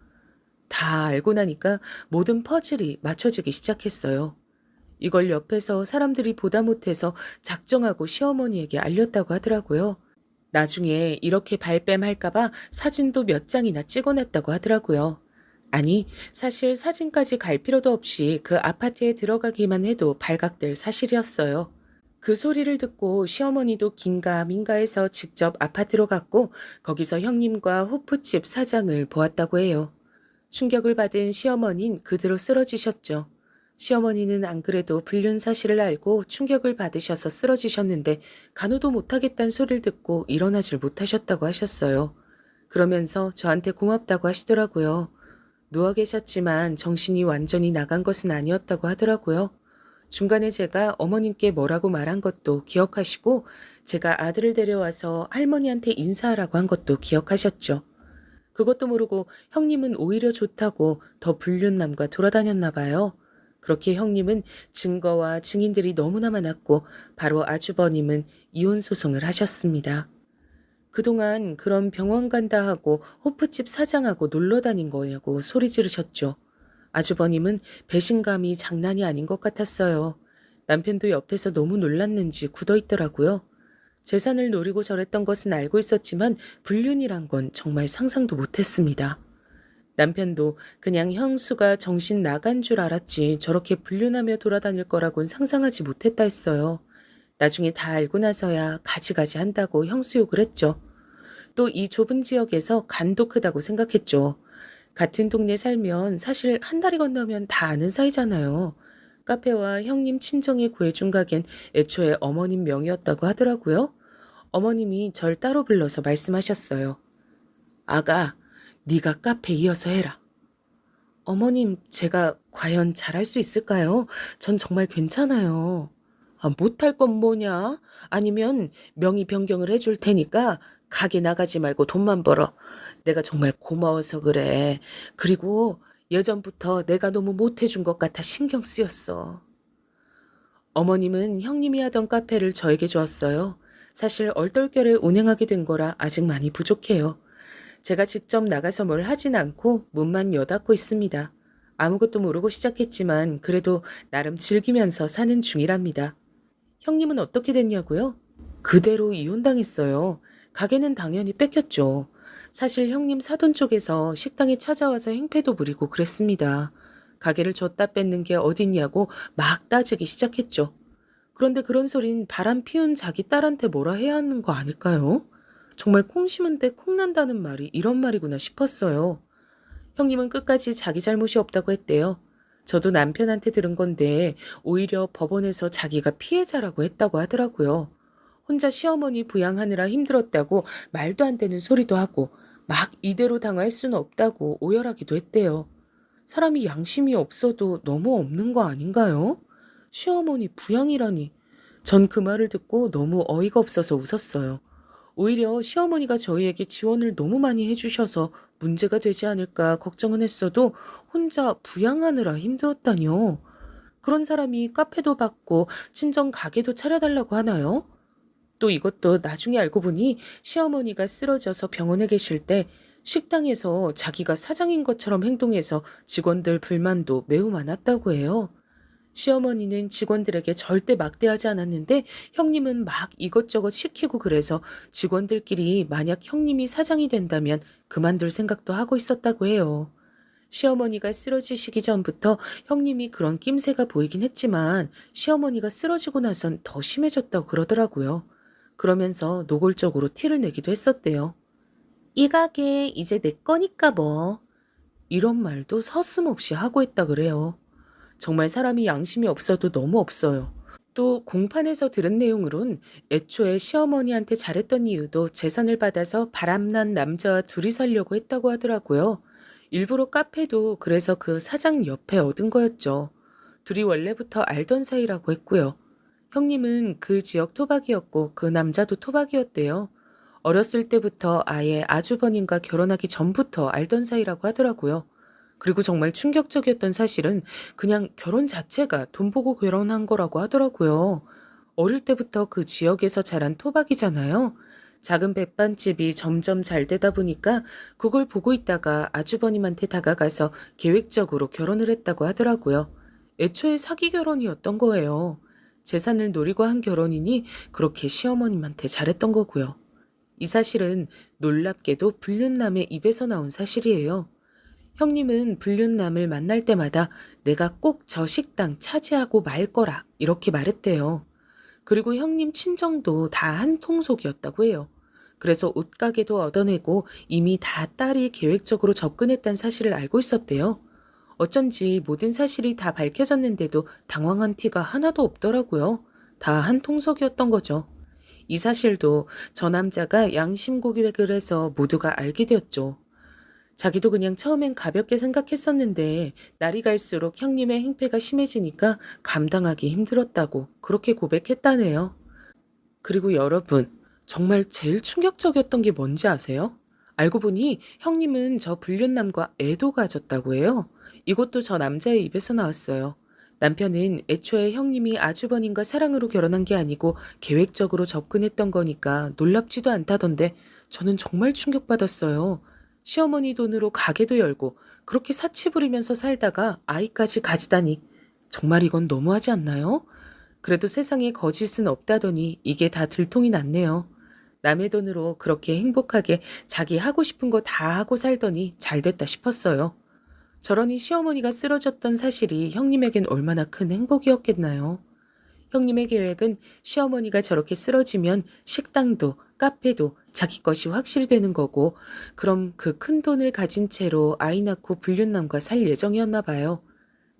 다 알고 나니까 모든 퍼즐이 맞춰지기 시작했어요. 이걸 옆에서 사람들이 보다 못해서 작정하고 시어머니에게 알렸다고 하더라고요. 나중에 이렇게 발뺌할까봐 사진도 몇 장이나 찍어냈다고 하더라고요. 아니, 사실 사진까지 갈 필요도 없이 그 아파트에 들어가기만 해도 발각될 사실이었어요. 그 소리를 듣고 시어머니도 긴가민가해서 직접 아파트로 갔고 거기서 형님과 호프집 사장을 보았다고 해요. 충격을 받은 시어머니는 그대로 쓰러지셨죠. 시어머니는 안 그래도 불륜 사실을 알고 충격을 받으셔서 쓰러지셨는데 간호도 못하겠다는 소리를 듣고 일어나질 못하셨다고 하셨어요. 그러면서 저한테 고맙다고 하시더라고요. 누워 계셨지만 정신이 완전히 나간 것은 아니었다고 하더라고요. 중간에 제가 어머님께 뭐라고 말한 것도 기억하시고 제가 아들을 데려와서 할머니한테 인사하라고 한 것도 기억하셨죠. 그것도 모르고 형님은 오히려 좋다고 더 불륜남과 돌아다녔나 봐요. 그렇게 형님은 증거와 증인들이 너무나 많았고 바로 아주버님은 이혼 소송을 하셨습니다. 그동안 그런 병원 간다 하고 호프집 사장하고 놀러 다닌 거냐고 소리 지르셨죠. 아주버님은 배신감이 장난이 아닌 것 같았어요. 남편도 옆에서 너무 놀랐는지 굳어있더라고요. 재산을 노리고 저랬던 것은 알고 있었지만 불륜이란 건 정말 상상도 못했습니다. 남편도 그냥 형수가 정신 나간 줄 알았지 저렇게 불륜하며 돌아다닐 거라곤 상상하지 못했다 했어요. 나중에 다 알고 나서야 가지가지 한다고 형수 욕을 했죠. 또 이 좁은 지역에서 간도 크다고 생각했죠. 같은 동네 살면 사실 한 다리 건너면 다 아는 사이잖아요. 카페와 형님 친정에 구해준 가겐 애초에 어머님 명의였다고 하더라고요. 어머님이 절 따로 불러서 말씀하셨어요. 아가, 네가 카페 이어서 해라. 어머님, 제가 과연 잘할 수 있을까요? 전 정말 괜찮아요. 아, 못할 건 뭐냐? 아니면 명의 변경을 해줄 테니까 가게 나가지 말고 돈만 벌어. 내가 정말 고마워서 그래. 그리고 예전부터 내가 너무 못해준 것 같아 신경 쓰였어. 어머님은 형님이 하던 카페를 저에게 주었어요. 사실 얼떨결에 운행하게 된 거라 아직 많이 부족해요. 제가 직접 나가서 뭘 하진 않고 문만 여닫고 있습니다. 아무것도 모르고 시작했지만 그래도 나름 즐기면서 사는 중이랍니다. 형님은 어떻게 됐냐고요? 그대로 이혼당했어요. 가게는 당연히 뺏겼죠. 사실 형님 사돈 쪽에서 식당에 찾아와서 행패도 부리고 그랬습니다. 가게를 줬다 뺏는 게 어딨냐고 막 따지기 시작했죠. 그런데 그런 소린 바람 피운 자기 딸한테 뭐라 해야 하는 거 아닐까요? 정말 콩 심은 데 콩 난다는 말이 이런 말이구나 싶었어요. 형님은 끝까지 자기 잘못이 없다고 했대요. 저도 남편한테 들은 건데 오히려 법원에서 자기가 피해자라고 했다고 하더라고요. 혼자 시어머니 부양하느라 힘들었다고 말도 안 되는 소리도 하고 막 이대로 당할 수는 없다고 오열하기도 했대요. 사람이 양심이 없어도 너무 없는 거 아닌가요? 시어머니 부양이라니. 전 그 말을 듣고 너무 어이가 없어서 웃었어요. 오히려 시어머니가 저희에게 지원을 너무 많이 해주셔서 문제가 되지 않을까 걱정은 했어도 혼자 부양하느라 힘들었다뇨. 그런 사람이 카페도 받고 친정 가게도 차려달라고 하나요? 또 이것도 나중에 알고 보니 시어머니가 쓰러져서 병원에 계실 때 식당에서 자기가 사장인 것처럼 행동해서 직원들 불만도 매우 많았다고 해요. 시어머니는 직원들에게 절대 막대하지 않았는데 형님은 막 이것저것 시키고 그래서 직원들끼리 만약 형님이 사장이 된다면 그만둘 생각도 하고 있었다고 해요. 시어머니가 쓰러지시기 전부터 형님이 그런 낌새가 보이긴 했지만 시어머니가 쓰러지고 나선 더 심해졌다고 그러더라고요. 그러면서 노골적으로 티를 내기도 했었대요. 이 가게 이제 내 거니까 뭐. 이런 말도 서슴없이 하고 있다 그래요. 정말 사람이 양심이 없어도 너무 없어요. 또 공판에서 들은 내용으론 애초에 시어머니한테 잘했던 이유도 재산을 받아서 바람난 남자와 둘이 살려고 했다고 하더라고요. 일부러 카페도 그래서 그 사장 옆에 얻은 거였죠. 둘이 원래부터 알던 사이라고 했고요. 형님은 그 지역 토박이었고 그 남자도 토박이었대요. 어렸을 때부터 아예 아주버님과 결혼하기 전부터 알던 사이라고 하더라고요. 그리고 정말 충격적이었던 사실은 그냥 결혼 자체가 돈 보고 결혼한 거라고 하더라고요. 어릴 때부터 그 지역에서 자란 토박이잖아요. 작은 백반집이 점점 잘 되다 보니까 그걸 보고 있다가 아주버님한테 다가가서 계획적으로 결혼을 했다고 하더라고요. 애초에 사기 결혼이었던 거예요. 재산을 노리고 한 결혼이니 그렇게 시어머님한테 잘했던 거고요. 이 사실은 놀랍게도 불륜남의 입에서 나온 사실이에요. 형님은 불륜남을 만날 때마다 내가 꼭 저 식당 차지하고 말 거라 이렇게 말했대요. 그리고 형님 친정도 다 한 통속이었다고 해요. 그래서 옷가게도 얻어내고 이미 다 딸이 계획적으로 접근했다는 사실을 알고 있었대요. 어쩐지 모든 사실이 다 밝혀졌는데도 당황한 티가 하나도 없더라고요. 다 한 통속이었던 거죠. 이 사실도 저 남자가 양심 고백을 해서 모두가 알게 되었죠. 자기도 그냥 처음엔 가볍게 생각했었는데 날이 갈수록 형님의 행패가 심해지니까 감당하기 힘들었다고 그렇게 고백했다네요. 그리고 여러분, 정말 제일 충격적이었던 게 뭔지 아세요? 알고 보니 형님은 저 불륜남과 애도 가졌다고 해요. 이것도 저 남자의 입에서 나왔어요. 남편은 애초에 형님이 아주버님과 사랑으로 결혼한 게 아니고 계획적으로 접근했던 거니까 놀랍지도 않다던데 저는 정말 충격받았어요. 시어머니 돈으로 가게도 열고 그렇게 사치 부리면서 살다가 아이까지 가지다니 정말 이건 너무하지 않나요? 그래도 세상에 거짓은 없다더니 이게 다 들통이 났네요. 남의 돈으로 그렇게 행복하게 자기 하고 싶은 거 다 하고 살더니 잘 됐다 싶었어요. 저러니 시어머니가 쓰러졌던 사실이 형님에겐 얼마나 큰 행복이었겠나요? 형님의 계획은 시어머니가 저렇게 쓰러지면 식당도 카페도 자기 것이 확실히 되는 거고 그럼 그 큰 돈을 가진 채로 아이 낳고 불륜남과 살 예정이었나 봐요.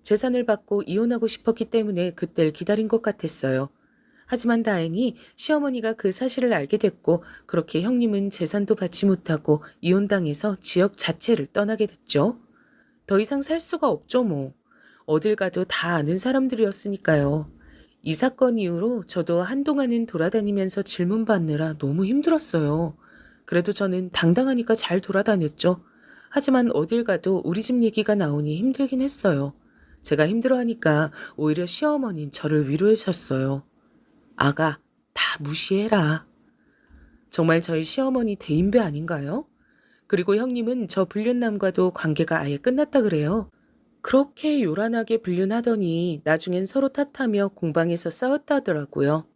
재산을 받고 이혼하고 싶었기 때문에 그때를 기다린 것 같았어요. 하지만 다행히 시어머니가 그 사실을 알게 됐고 그렇게 형님은 재산도 받지 못하고 이혼당해서 지역 자체를 떠나게 됐죠. 더 이상 살 수가 없죠 뭐. 어딜 가도 다 아는 사람들이었으니까요. 이 사건 이후로 저도 한동안은 돌아다니면서 질문 받느라 너무 힘들었어요. 그래도 저는 당당하니까 잘 돌아다녔죠. 하지만 어딜 가도 우리 집 얘기가 나오니 힘들긴 했어요. 제가 힘들어하니까 오히려 시어머니는 저를 위로해 줬어요. 아가, 다 무시해라. 정말 저희 시어머니 대인배 아닌가요? 그리고 형님은 저 불륜남과도 관계가 아예 끝났다 그래요. 그렇게 요란하게 불륜하더니 나중엔 서로 탓하며 공방에서 싸웠다 하더라고요.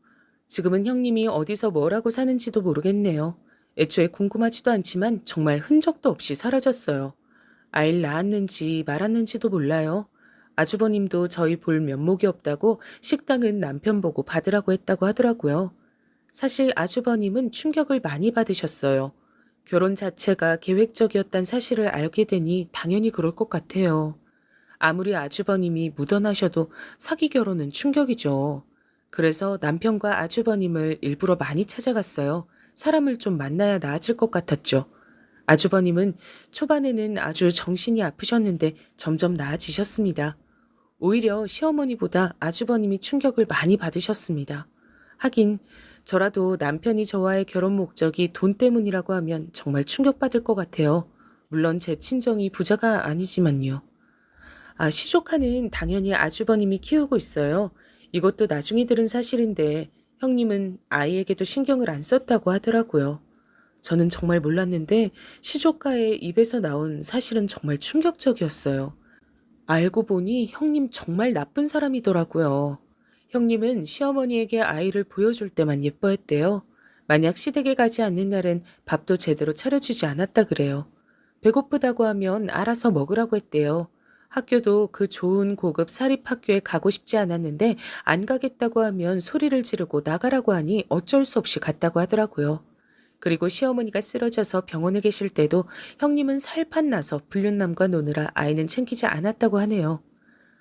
지금은 형님이 어디서 뭐라고 사는지도 모르겠네요. 애초에 궁금하지도 않지만 정말 흔적도 없이 사라졌어요. 아이를 낳았는지 말았는지도 몰라요. 아주버님도 저희 볼 면목이 없다고 식당은 남편 보고 받으라고 했다고 하더라고요. 사실 아주버님은 충격을 많이 받으셨어요. 결혼 자체가 계획적이었단 사실을 알게 되니 당연히 그럴 것 같아요. 아무리 아주버님이 묻어나셔도 사기 결혼은 충격이죠. 그래서 남편과 아주버님을 일부러 많이 찾아갔어요. 사람을 좀 만나야 나아질 것 같았죠. 아주버님은 초반에는 아주 정신이 아프셨는데 점점 나아지셨습니다. 오히려 시어머니보다 아주버님이 충격을 많이 받으셨습니다. 하긴 저라도 남편이 저와의 결혼 목적이 돈 때문이라고 하면 정말 충격받을 것 같아요. 물론 제 친정이 부자가 아니지만요. 시조카는 당연히 아주버님이 키우고 있어요. 이것도 나중에 들은 사실인데 형님은 아이에게도 신경을 안 썼다고 하더라고요. 저는 정말 몰랐는데 시조카의 입에서 나온 사실은 정말 충격적이었어요. 알고 보니 형님 정말 나쁜 사람이더라고요. 형님은 시어머니에게 아이를 보여줄 때만 예뻐했대요. 만약 시댁에 가지 않는 날엔 밥도 제대로 차려주지 않았다 그래요. 배고프다고 하면 알아서 먹으라고 했대요. 학교도 그 좋은 고급 사립학교에 가고 싶지 않았는데 안 가겠다고 하면 소리를 지르고 나가라고 하니 어쩔 수 없이 갔다고 하더라고요. 그리고 시어머니가 쓰러져서 병원에 계실 때도 형님은 살판 나서 불륜남과 노느라 아이는 챙기지 않았다고 하네요.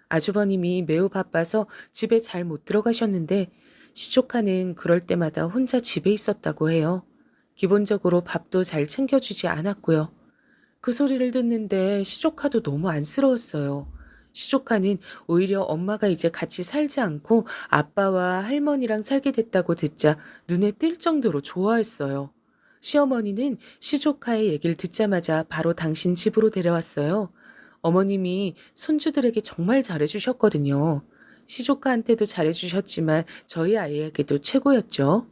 아주버님이 매우 바빠서 집에 잘 못 들어가셨는데 시조카는 그럴 때마다 혼자 집에 있었다고 해요. 기본적으로 밥도 잘 챙겨주지 않았고요. 그 소리를 듣는데 시조카도 너무 안쓰러웠어요. 시조카는 오히려 엄마가 이제 같이 살지 않고 아빠와 할머니랑 살게 됐다고 듣자 눈에 띌 정도로 좋아했어요. 시어머니는 시조카의 얘기를 듣자마자 바로 당신 집으로 데려왔어요. 어머님이 손주들에게 정말 잘해주셨거든요. 시조카한테도 잘해주셨지만 저희 아이에게도 최고였죠.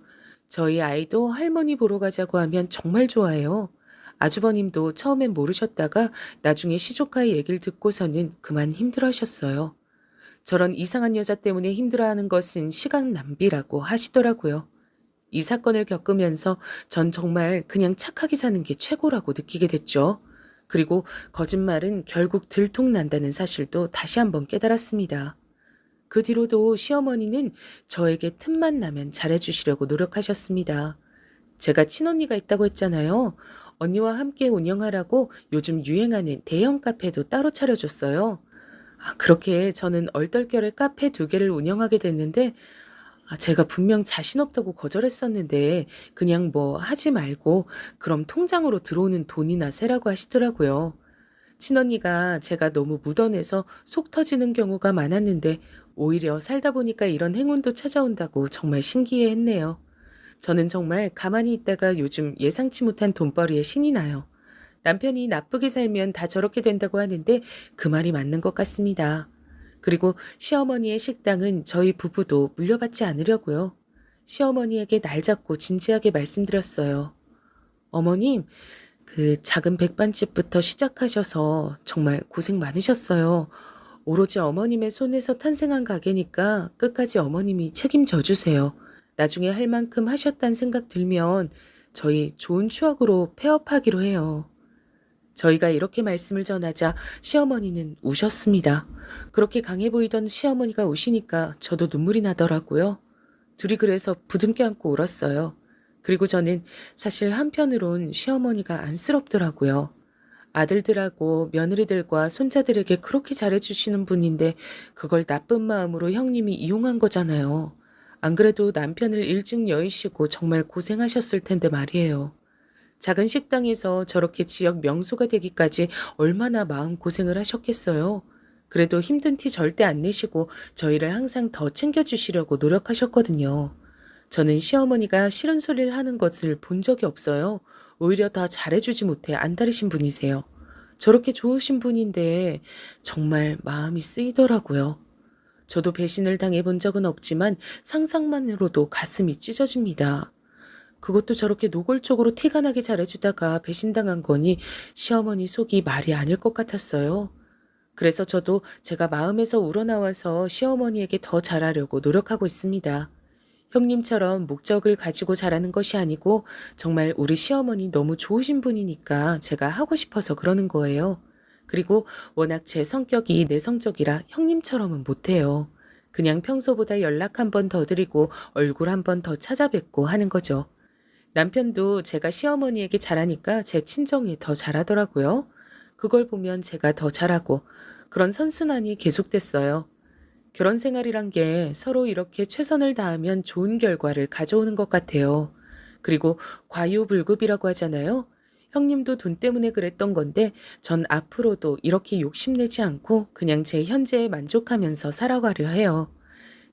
저희 아이도 할머니 보러 가자고 하면 정말 좋아해요. 아주버님도 처음엔 모르셨다가 나중에 시조카의 얘기를 듣고서는 그만 힘들어하셨어요. 저런 이상한 여자 때문에 힘들어하는 것은 시간 낭비라고 하시더라고요. 이 사건을 겪으면서 전 정말 그냥 착하게 사는 게 최고라고 느끼게 됐죠. 그리고 거짓말은 결국 들통난다는 사실도 다시 한번 깨달았습니다. 그 뒤로도 시어머니는 저에게 틈만 나면 잘해주시려고 노력하셨습니다. 제가 친언니가 있다고 했잖아요. 언니와 함께 운영하라고 요즘 유행하는 대형 카페도 따로 차려줬어요. 그렇게 저는 얼떨결에 카페 2개를 운영하게 됐는데 제가 분명 자신 없다고 거절했었는데 그냥 뭐 하지 말고 그럼 통장으로 들어오는 돈이나 세라고 하시더라고요. 친언니가 제가 너무 묻어내서 속 터지는 경우가 많았는데 오히려 살다 보니까 이런 행운도 찾아온다고 정말 신기해했네요. 저는 정말 가만히 있다가 요즘 예상치 못한 돈벌이에 신이 나요. 남편이 나쁘게 살면 다 저렇게 된다고 하는데 그 말이 맞는 것 같습니다. 그리고 시어머니의 식당은 저희 부부도 물려받지 않으려고요. 시어머니에게 날 잡고 진지하게 말씀드렸어요. 어머님, 그 작은 백반집부터 시작하셔서 정말 고생 많으셨어요. 오로지 어머님의 손에서 탄생한 가게니까 끝까지 어머님이 책임져 주세요. 나중에 할 만큼 하셨다는 생각 들면 저희 좋은 추억으로 폐업하기로 해요. 저희가 이렇게 말씀을 전하자 시어머니는 우셨습니다. 그렇게 강해 보이던 시어머니가 우시니까 저도 눈물이 나더라고요. 둘이 그래서 부둥켜 안고 울었어요. 그리고 저는 사실 한편으론 시어머니가 안쓰럽더라고요. 아들들하고 며느리들과 손자들에게 그렇게 잘해주시는 분인데 그걸 나쁜 마음으로 형님이 이용한 거잖아요. 안 그래도 남편을 일찍 여의시고 정말 고생하셨을 텐데 말이에요. 작은 식당에서 저렇게 지역 명소가 되기까지 얼마나 마음고생을 하셨겠어요. 그래도 힘든 티 절대 안 내시고 저희를 항상 더 챙겨주시려고 노력하셨거든요. 저는 시어머니가 싫은 소리를 하는 것을 본 적이 없어요. 오히려 더 잘해주지 못해 안달이신 분이세요. 저렇게 좋으신 분인데 정말 마음이 쓰이더라고요. 저도 배신을 당해본 적은 없지만 상상만으로도 가슴이 찢어집니다. 그것도 저렇게 노골적으로 티가 나게 잘해주다가 배신당한 거니 시어머니 속이 말이 아닐 것 같았어요. 그래서 저도 제가 마음에서 우러나와서 시어머니에게 더 잘하려고 노력하고 있습니다. 형님처럼 목적을 가지고 잘하는 것이 아니고 정말 우리 시어머니 너무 좋으신 분이니까 제가 하고 싶어서 그러는 거예요. 그리고 워낙 제 성격이 내성적이라 형님처럼은 못해요. 그냥 평소보다 연락 한 번 더 드리고 얼굴 한 번 더 찾아뵙고 하는 거죠. 남편도 제가 시어머니에게 잘하니까 제 친정에 더 잘하더라고요. 그걸 보면 제가 더 잘하고 그런 선순환이 계속됐어요. 결혼 생활이란 게 서로 이렇게 최선을 다하면 좋은 결과를 가져오는 것 같아요. 그리고 과유불급이라고 하잖아요. 형님도 돈 때문에 그랬던 건데 전 앞으로도 이렇게 욕심내지 않고 그냥 제 현재에 만족하면서 살아가려 해요.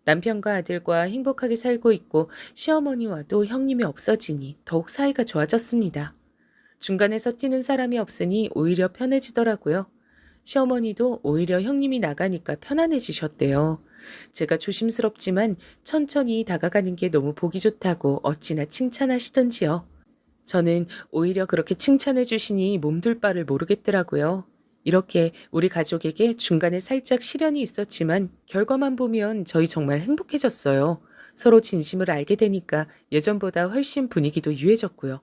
남편과 아들과 행복하게 살고 있고 시어머니와도 형님이 없어지니 더욱 사이가 좋아졌습니다. 중간에서 뛰는 사람이 없으니 오히려 편해지더라고요. 시어머니도 오히려 형님이 나가니까 편안해지셨대요. 제가 조심스럽지만 천천히 다가가는 게 너무 보기 좋다고 어찌나 칭찬하시던지요. 저는 오히려 그렇게 칭찬해 주시니 몸둘 바를 모르겠더라고요. 이렇게 우리 가족에게 중간에 살짝 시련이 있었지만 결과만 보면 저희 정말 행복해졌어요. 서로 진심을 알게 되니까 예전보다 훨씬 분위기도 유해졌고요.